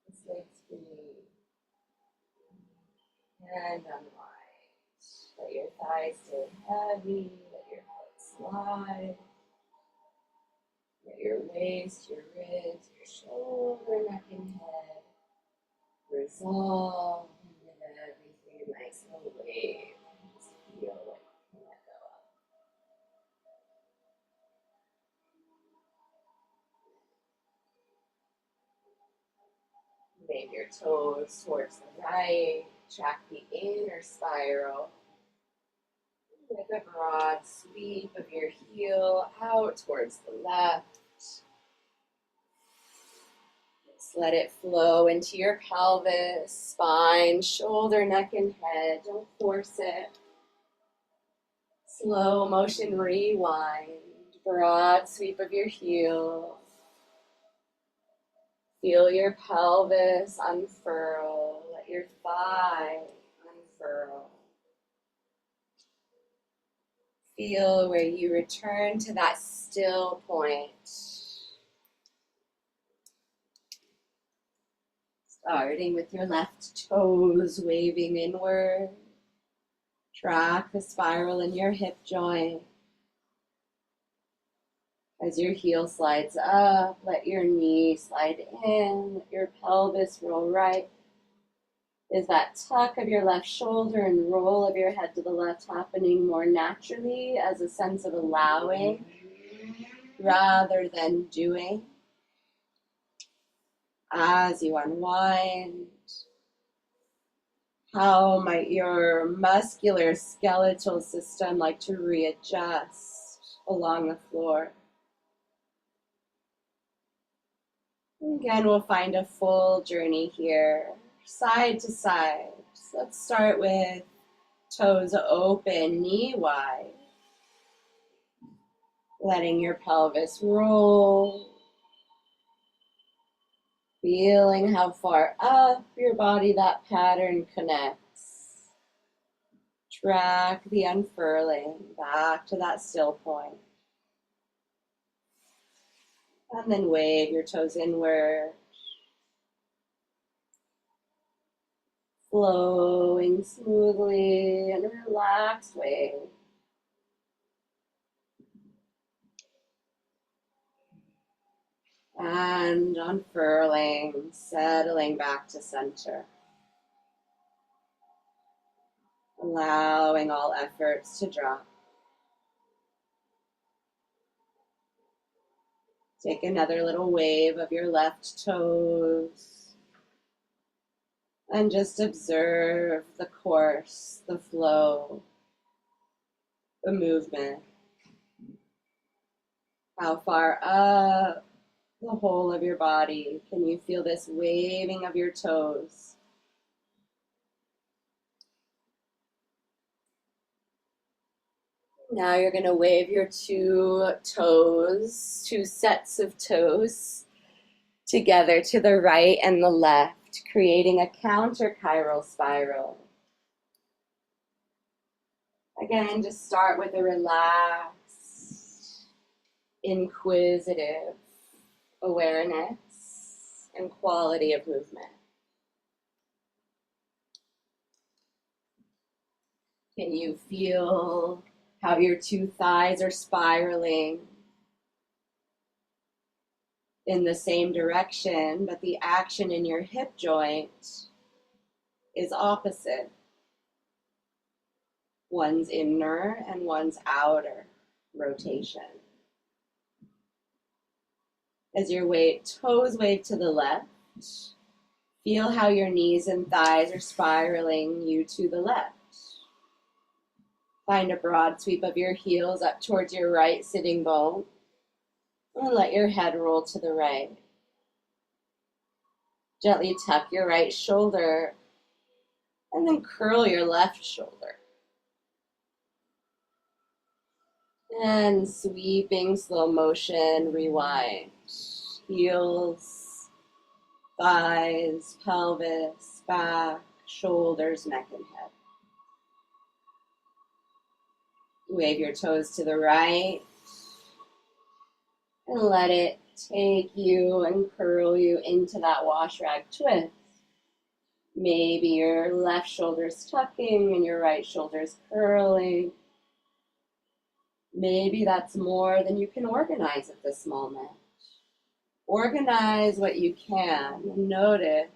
S1: This leg's free. And unwind. Let your thighs stay heavy. Let your foot slide. Let your waist, your ribs, your shoulder, neck, and head resolve into everything nice and wave. Just feel like you can let go of. Wave your toes towards the right. Track the inner spiral. With a broad sweep of your heel out towards the left. Just let it flow into your pelvis, spine, shoulder, neck, and head. Don't force it. Slow motion rewind. Broad sweep of your heel. Feel your pelvis unfurl. Let your thigh unfurl. Feel where you return to that still point. Starting with your left toes waving inward. Track the spiral in your hip joint. As your heel slides up, let your knee slide in, let your pelvis roll right. Is that tuck of your left shoulder and roll of your head to the left happening more naturally as a sense of allowing rather than doing? As you unwind, how might your muscular skeletal system like to readjust along the floor? Again, we'll find a full journey here, side to side. So let's start with toes open, knee wide. Letting your pelvis roll. Feeling how far up your body that pattern connects. Track the unfurling back to that still point. And then wave your toes inward. Flowing smoothly in a relaxed way. And unfurling, settling back to center. Allowing all efforts to drop. Take another little wave of your left toes. And just observe the course, the flow, the movement. How far up the whole of your body can you feel this waving of your toes? Now you're going to wave your two toes, two sets of toes together to the right and the left, creating a counter-chiral spiral. Again, just start with a relaxed, inquisitive awareness and quality of movement. Can you feel how your two thighs are spiraling in the same direction, but the action in your hip joint is opposite? One's inner and one's outer rotation. As your toes wave to the left, feel how your knees and thighs are spiraling you to the left. Find a broad sweep of your heels up towards your right sitting bone, and let your head roll to the right. Gently tuck your right shoulder, and then curl your left shoulder. And sweeping slow motion, rewind. Heels, thighs, pelvis, back, shoulders, neck, and head. Wave your toes to the right and let it take you and curl you into that wash rag twist. Maybe your left shoulder's tucking and your right shoulder's curling. Maybe that's more than you can organize at this moment. Organize what you can and notice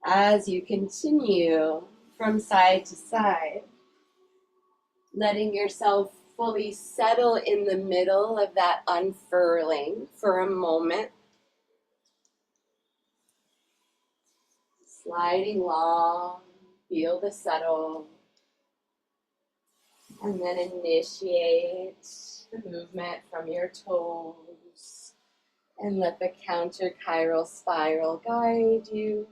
S1: as you continue from side to side, letting yourself fully settle in the middle of that unfurling for a moment. Sliding long, feel the settle, and then initiate the movement from your toes and let the counter-chiral spiral guide you.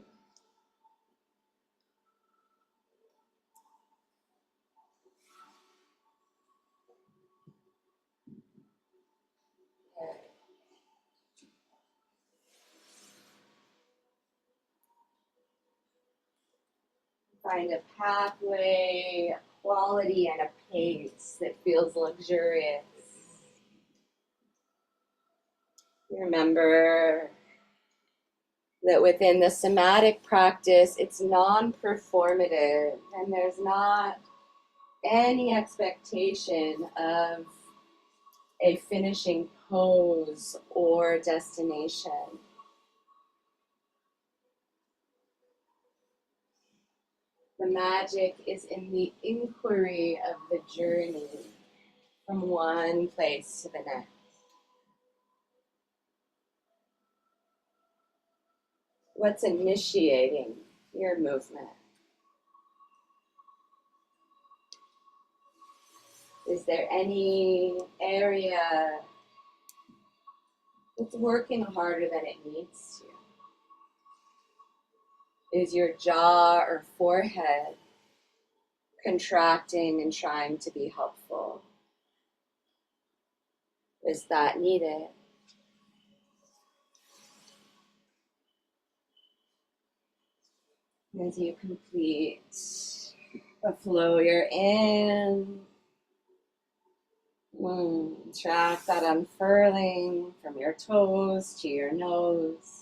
S1: Find a pathway, a quality, and a pace that feels luxurious. Remember that within the somatic practice, it's non-performative, and there's not any expectation of a finishing pose or destination. The magic is in the inquiry of the journey from one place to the next. What's initiating your movement? Is there any area that's working harder than it needs to? Is your jaw or forehead contracting and trying to be helpful? Is that needed? As you complete the flow you're in, track that unfurling from your toes to your nose.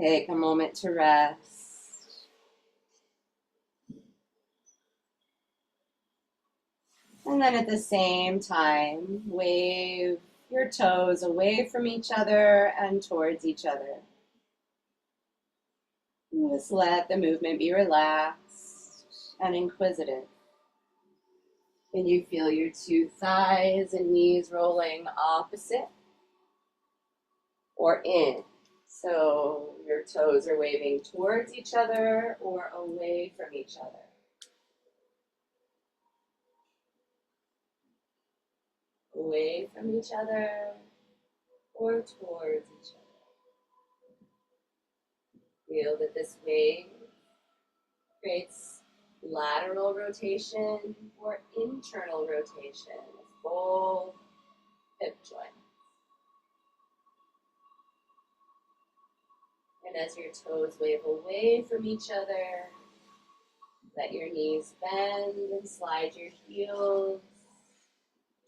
S1: Take a moment to rest. And then at the same time, wave your toes away from each other and towards each other. And just let the movement be relaxed and inquisitive. Can you feel your two thighs and knees rolling opposite or in? So your toes are waving towards each other or away from each other. Away from each other or towards each other. Feel that this wave Creates lateral rotation or internal rotation of both hip joints. And as your toes wave away from each other, let your knees bend and slide your heels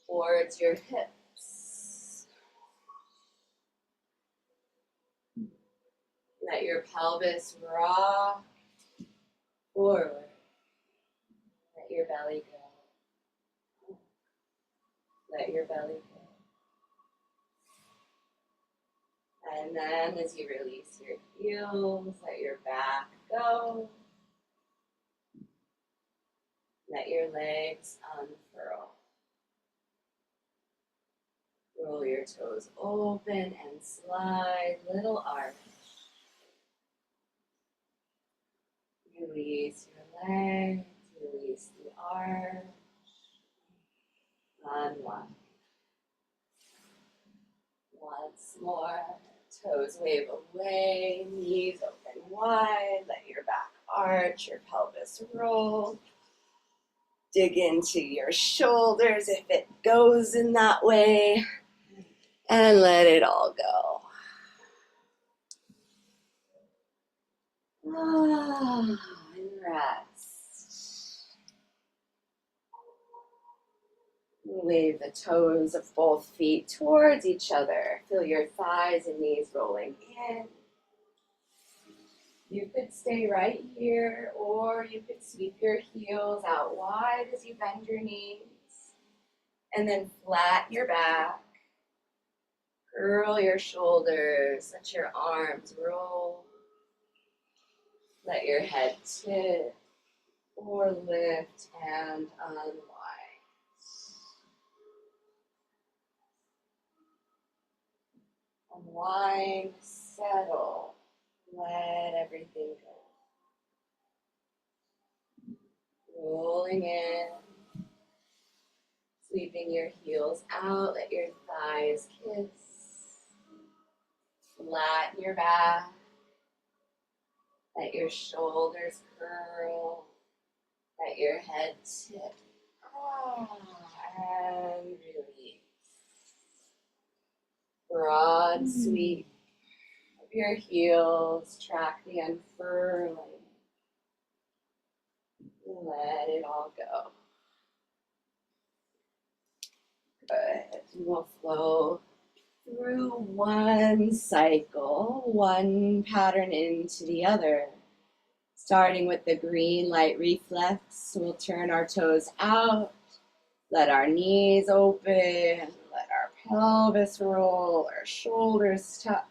S1: towards your hips. Let your pelvis rock forward. Let your belly go. Let your belly go. And then as you release your heels, let your back go. Let your legs unfurl. Roll your toes open and slide, little arch. Release your legs, release the arch. Unwind. Once more, toes wave away, knees open wide, let your back arch, your pelvis roll. Dig into your shoulders if it goes in that way, and let it all go. And rest. Wave the toes of both feet towards each other. Feel your thighs and knees rolling in. You could stay right here, or you could sweep your heels out wide as you bend your knees. And then flatten your back. Curl your shoulders. Let your arms roll. Let your head tip or lift and unwind. Unwind, settle, let everything go. Rolling in, sweeping your heels out, let your thighs kiss. Flatten your back, let your shoulders curl, let your head tip, and release. Broad sweep of your heels, track the unfurling. Let it all go. Good. We'll flow through one cycle, one pattern into the other. Starting with the green light reflex, we'll turn our toes out, let our knees open, let our pelvis roll, our shoulders tuck,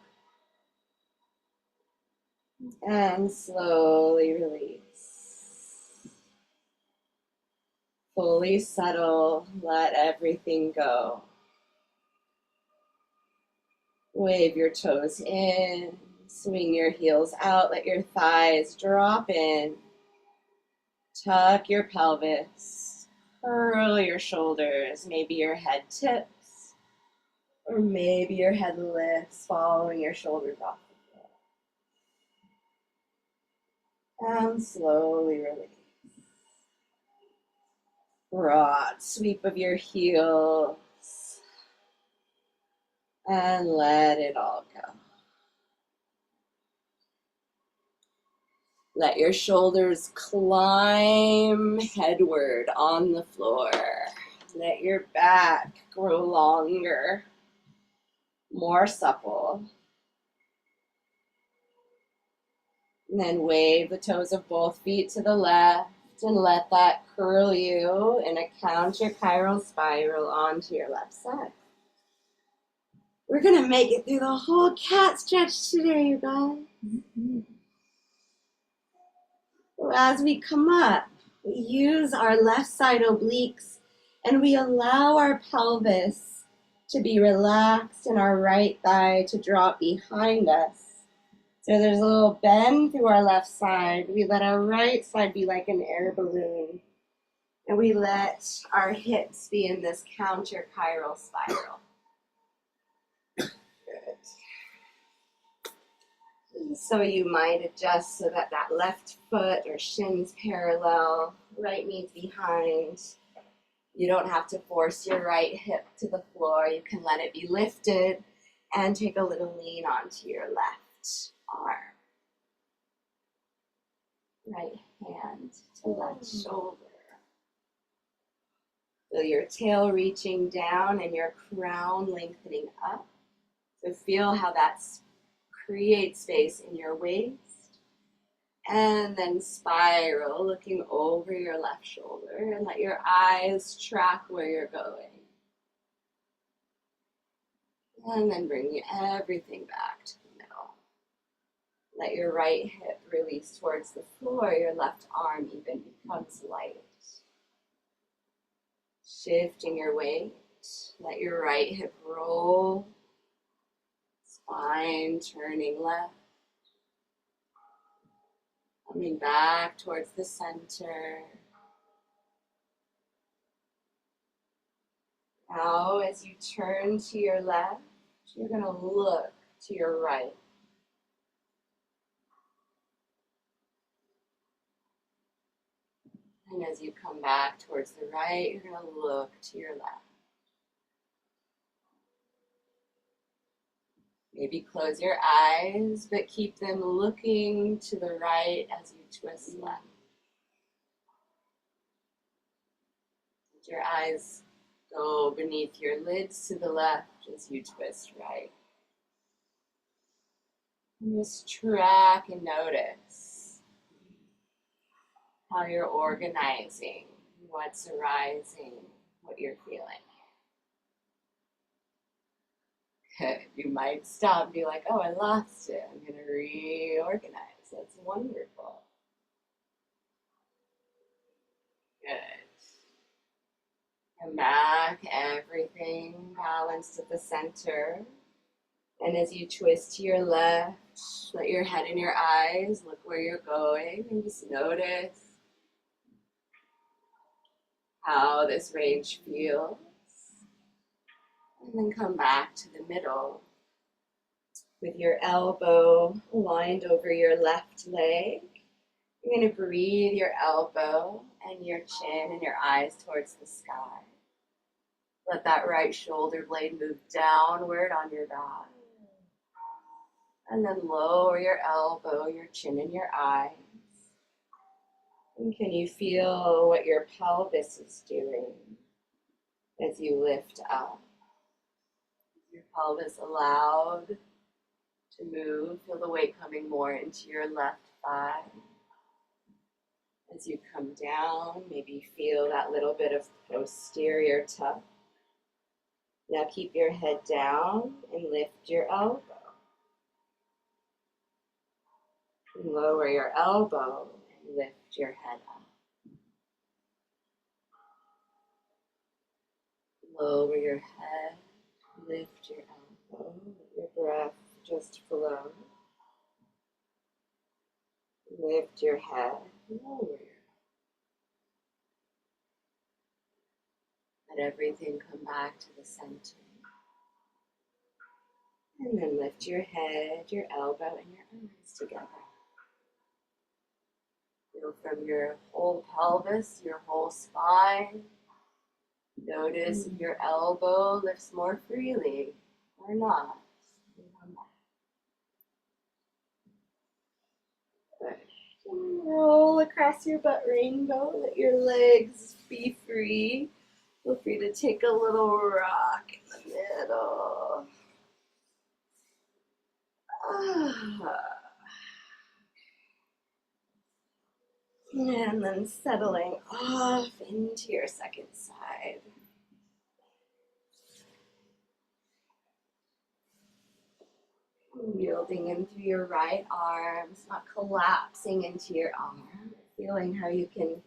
S1: and slowly release. Fully settle, let everything go. Wave your toes in, swing your heels out, let your thighs drop in. Tuck your pelvis, curl your shoulders, maybe your head tips, or maybe your head lifts, following your shoulders off the floor. And slowly release. Broad sweep of your heels, and let it all go. Let your shoulders climb headward on the floor. Let your back grow longer, more supple. And then wave the toes of both feet to the left and let that curl you in a counter-chiral spiral onto your left side. We're gonna make it through the whole cat stretch today, you guys. So as we come up, we use our left side obliques and we allow our pelvis to be relaxed and our right thigh to drop behind us. So there's a little bend through our left side. We let our right side be like an air balloon. And we let our hips be in this counter-chiral spiral. Good. So you might adjust so that that left foot or shins parallel, right knee's behind. You don't have to force your right hip to the floor. You can let it be lifted and take a little lean onto your left arm. Right hand to left shoulder. Feel your tail reaching down and your crown lengthening up. So feel how that creates space in your waist. And then spiral, looking over your left shoulder, and let your eyes track where you're going. And then bring everything back to the middle. Let your right hip release towards the floor. Your left arm even becomes light. Shifting your weight. Let your right hip roll. Spine turning left. Coming back towards the center. Now, as you turn to your left, you're going to look to your right. And as you come back towards the right, you're going to look to your left. Maybe close your eyes, but keep them looking to the right as you twist left. Let your eyes go beneath your lids to the left as you twist right. And just track and notice how you're organizing, what's arising, what you're feeling. Good. You might stop and be like, oh, I lost it. I'm going to reorganize. That's wonderful. Good. Come back, everything balanced at the center. And as you twist to your left, let your head and your eyes look where you're going and just notice how this range feels. And then come back to the middle with your elbow aligned over your left leg. You're going to breathe your elbow and your chin and your eyes towards the sky. Let that right shoulder blade move downward on your back. And then lower your elbow, your chin, and your eyes. And can you feel what your pelvis is doing as you lift up? Your pelvis allowed to move. Feel the weight coming more into your left thigh. As you come down, maybe feel that little bit of posterior tuck. Now keep your head down and lift your elbow. And lower your elbow and lift your head up. Lower your head, lift your elbow, let your breath just flow. Lift your head, lower your head. Let everything come back to the center. And then lift your head, your elbow, and your eyes together. Feel from your whole pelvis, your whole spine. Notice if your elbow lifts more freely or not. Good. Roll across your butt rainbow. Let your legs be free. Feel free to take a little rock in the middle. And then settling off into your second side. Yielding in through your right arms, not collapsing into your arm. Feeling how you can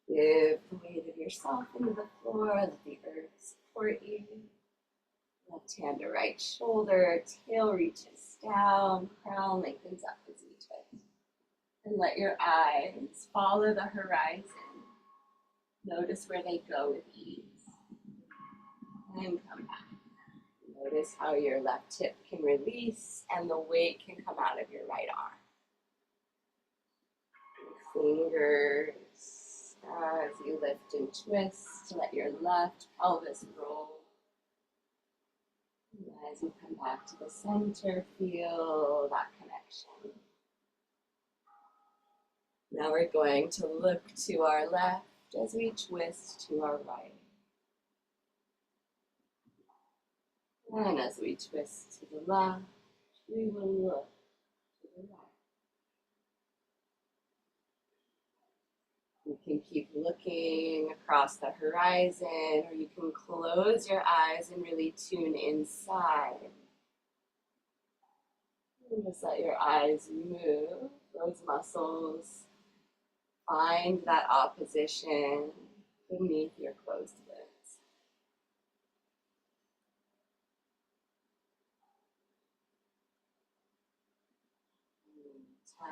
S1: give the weight of yourself into the floor, let the earth support you. Left hand to right shoulder, tail reaches down, crown lengthens up as you twist. And let your eyes follow the horizon. Notice where they go with ease. And come back. Notice how your left hip can release and the weight can come out of your right arm. Fingers as you lift and twist, let your left pelvis roll. And as you come back to the center, feel that connection. Now we're going to look to our left as we twist to our right. And as we twist to the left, we will look to the right. You can keep looking across the horizon, or you can close your eyes and really tune inside. And just let your eyes move, those muscles. Find that opposition beneath your closed lids.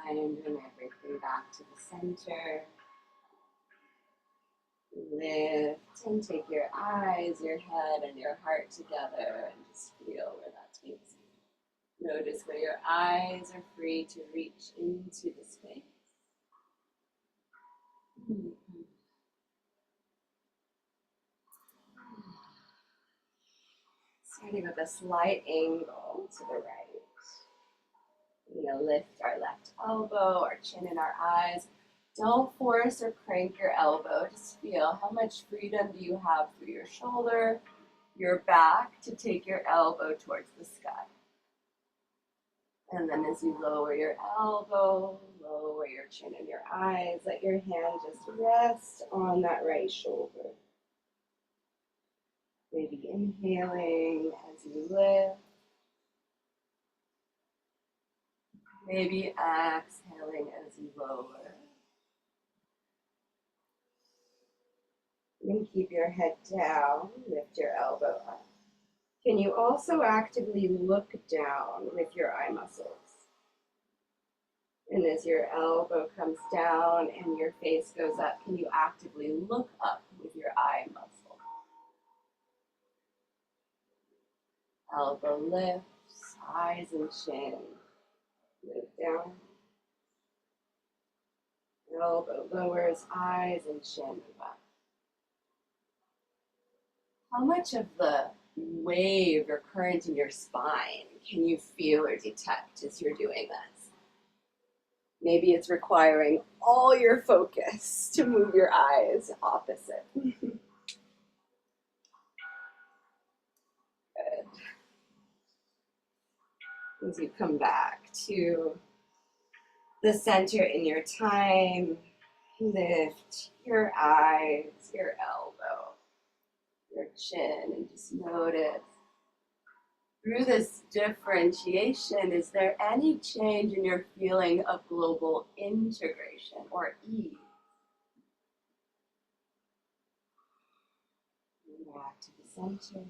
S1: Time, bring everything back to the center. Lift and take your eyes, your head, and your heart together and just feel where that takes you. Notice where your eyes are free to reach into the space. Starting with a slight angle to the right. We're going to lift our left elbow, our chin in our eyes. Don't force or crank your elbow. Just feel how much freedom do you have through your shoulder, your back to take your elbow towards the sky. And then as you lower your elbow, lower your chin in your eyes, let your hand just rest on that right shoulder. Maybe inhaling as you lift. Maybe exhaling as you lower. And keep your head down, lift your elbow up. Can you also actively look down with your eye muscles? And as your elbow comes down and your face goes up, can you actively look up with your eye muscle? Elbow lifts, eyes and chin. Lift down. Elbow lowers, eyes and chin move up. How much of the wave or current in your spine can you feel or detect as you're doing this? Maybe it's requiring all your focus to move your eyes opposite. Good. As you come back to the center in your time, lift your eyes, your elbow, your chin, and just notice. Through this differentiation, is there any change in your feeling of global integration or ease? And back to the center.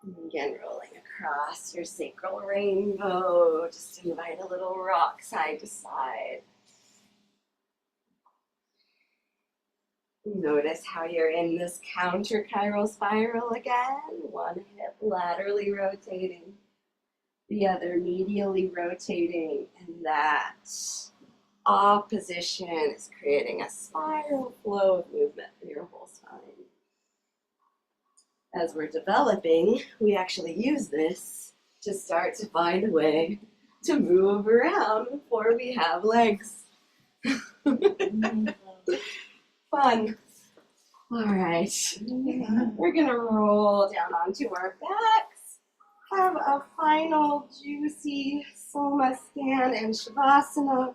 S1: And again, rolling across your sacral rainbow. Just invite a little rock side to side. Notice how you're in this counter-chiral spiral again. One hip laterally rotating, the other medially rotating, and that opposition is creating a spiral flow of movement through your whole spine. As we're developing, we actually use this to start to find a way to move around before we have legs. Fun. All right. We're going to roll down onto our backs. Have a final juicy Soma scan and Savasana.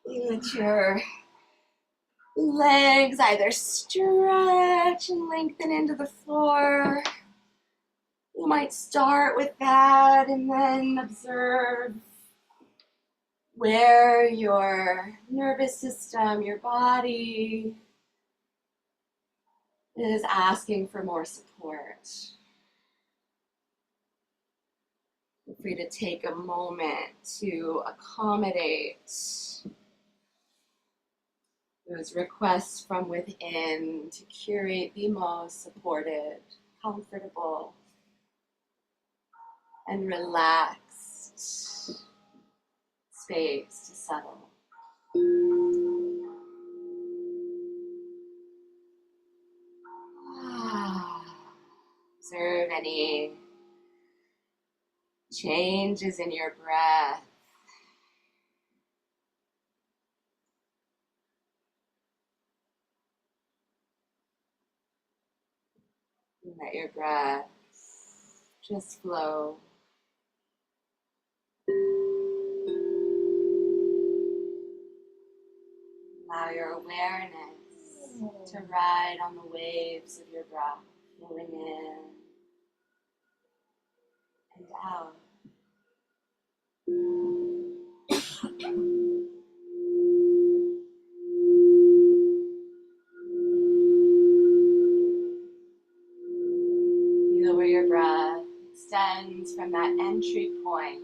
S1: Let your legs either stretch and lengthen into the floor. You might start with that and then observe where your nervous system, your body is asking for more support. Feel free to take a moment to accommodate Those requests from within to curate the most supported, comfortable, and relaxed space to settle. Observe any changes in your breath. Let your breath just flow. Allow your awareness to ride on the waves of your breath, flowing in and out. Feel where your breath extends from that entry point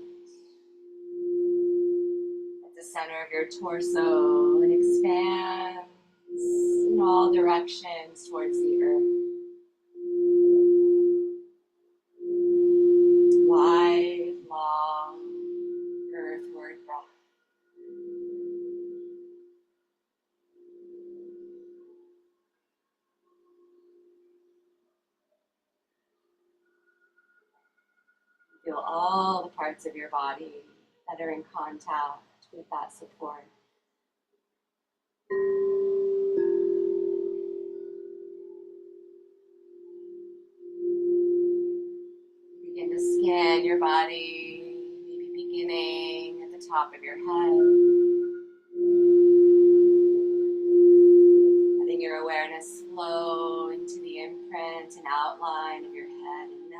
S1: at the center of your torso and expands in all directions towards the earth. Wide, long, earthward breath. Feel all the parts of your body that are in contact with that support. Begin to scan your body, maybe beginning at the top of your head. Letting your awareness flow into the imprint and outline of your head and neck.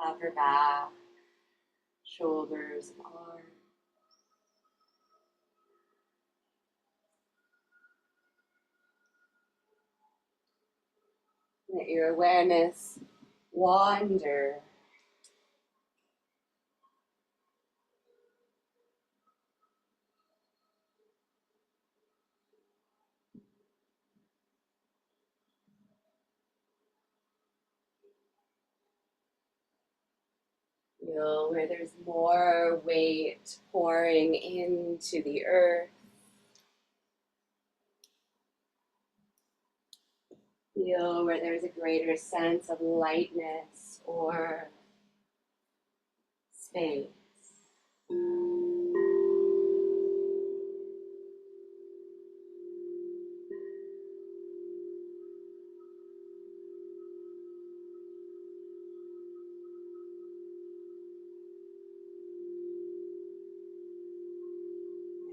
S1: Upper back, shoulders and arms. Let your awareness wander. Feel where there's more weight pouring into the earth. Feel where there's a greater sense of lightness or space.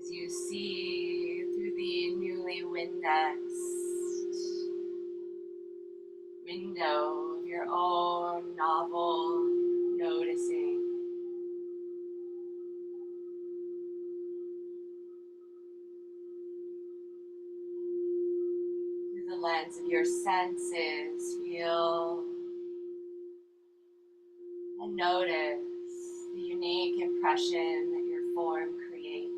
S1: As you see through the newly Windexed window of your own novel noticing. Through the lens of your senses, feel and notice the unique impression that your form creates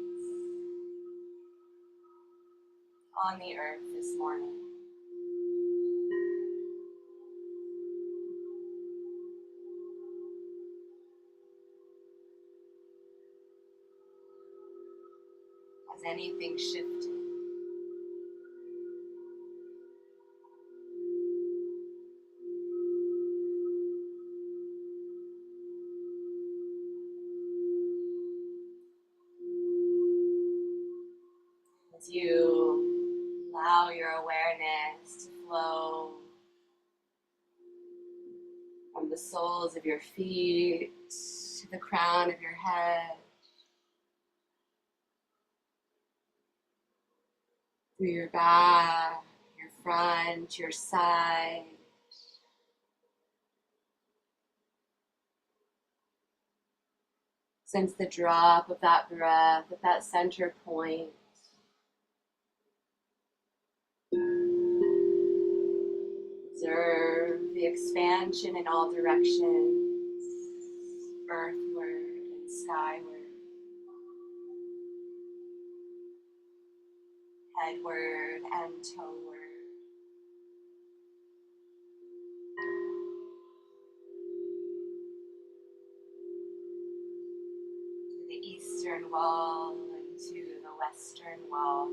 S1: on the earth this morning. Has anything shifted? As you allow your awareness to flow from the soles of your feet to the crown of your head, through your back, your front, your side. Sense the drop of that breath at that center point. Observe the expansion in all directions, earthward and skyward. headward and toeward. To the eastern wall and to the western wall.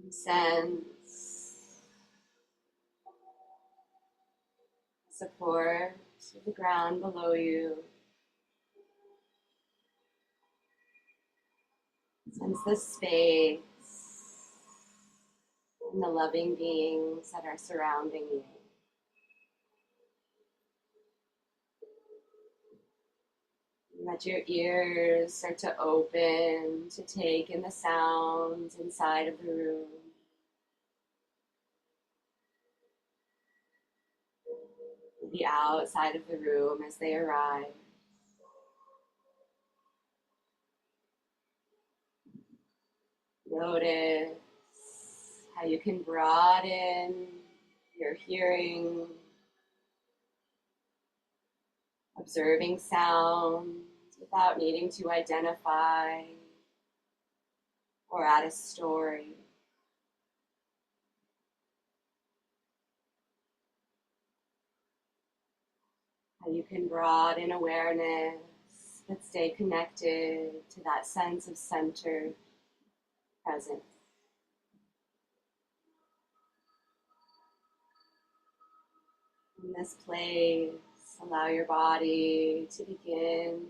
S1: Sense support of the ground below you. Sense the space and the loving beings that are surrounding you. Let your ears start to open to take in the sounds inside of the room. The outside of the room as they arrive. Notice how you can broaden your hearing, observing sounds without needing to identify or add a story. How you can broaden awareness but stay connected to that sense of centered presence. In this place, allow your body to begin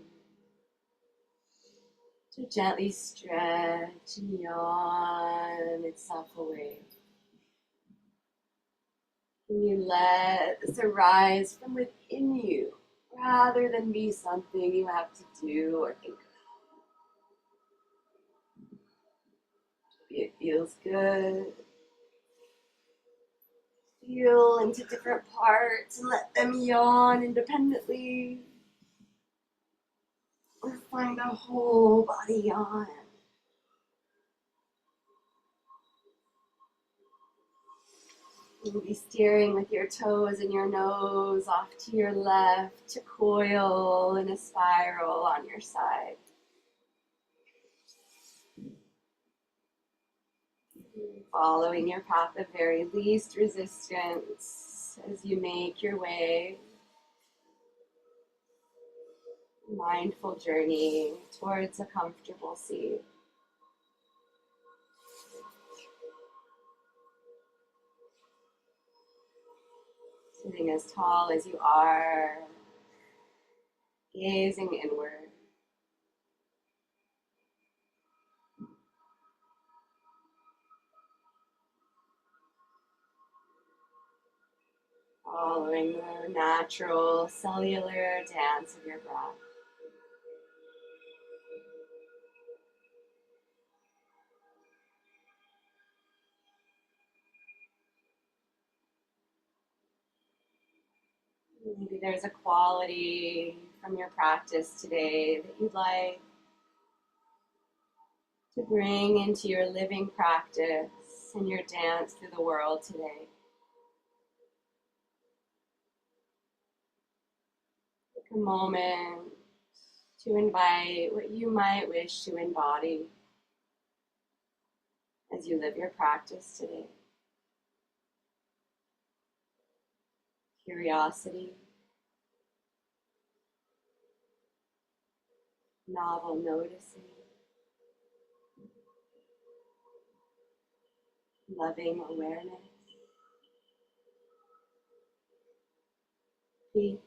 S1: to gently stretch and yawn itself away. And you let this arise from within you rather than be something you have to do or think of. It feels good. Feel into different parts and let them yawn independently. Or find a whole body yawn. You'll be steering with your toes and your nose off to your left to coil in a spiral on your side. Following your path of very least resistance as you make your way. Mindful journey towards a comfortable seat. Sitting as tall as you are, gazing inward. Following the natural cellular dance of your breath. Maybe there's a quality from your practice today that you'd like to bring into your living practice and your dance through the world today. Take a moment to invite what you might wish to embody as you live your practice today. Curiosity, novel noticing, loving awareness, peace.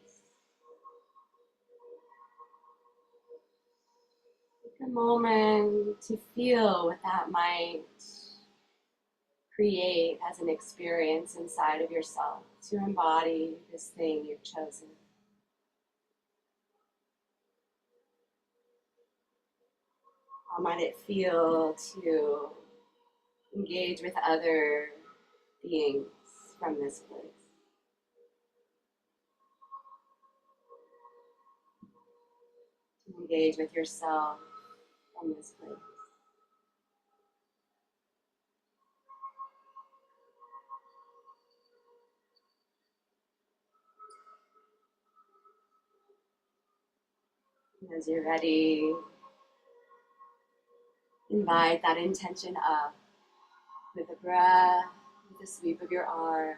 S1: Take a moment to feel what that might create as an experience inside of yourself to embody this thing you've chosen. How might it feel to engage with other beings from this place? Engage with yourself from this place. And as you're ready, invite that intention up with a breath, with the sweep of your arm.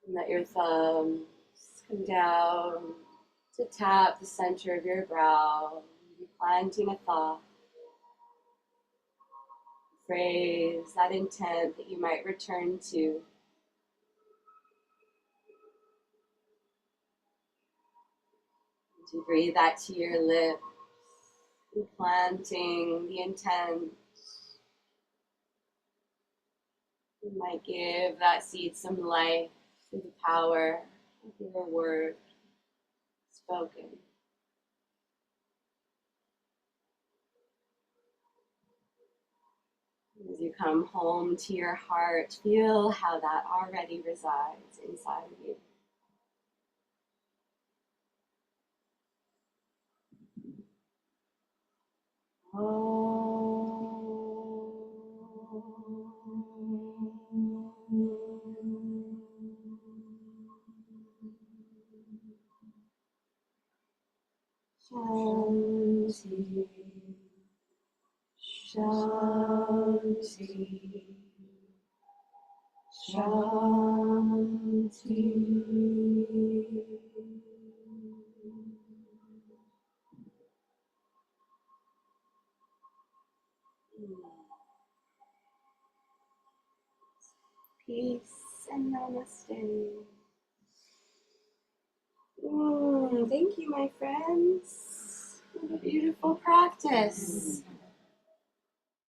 S1: And let your thumbs come down to tap the center of your brow, planting a thought, a phrase, that intent that you might return to. As you breathe that to your lips, planting the intent. You might give that seed some life through the power of your word spoken. As you come home to your heart, feel how that already resides inside of you. Shanti, Shanti, Shanti. Peace and namaste. Thank you, my friends. What a beautiful practice.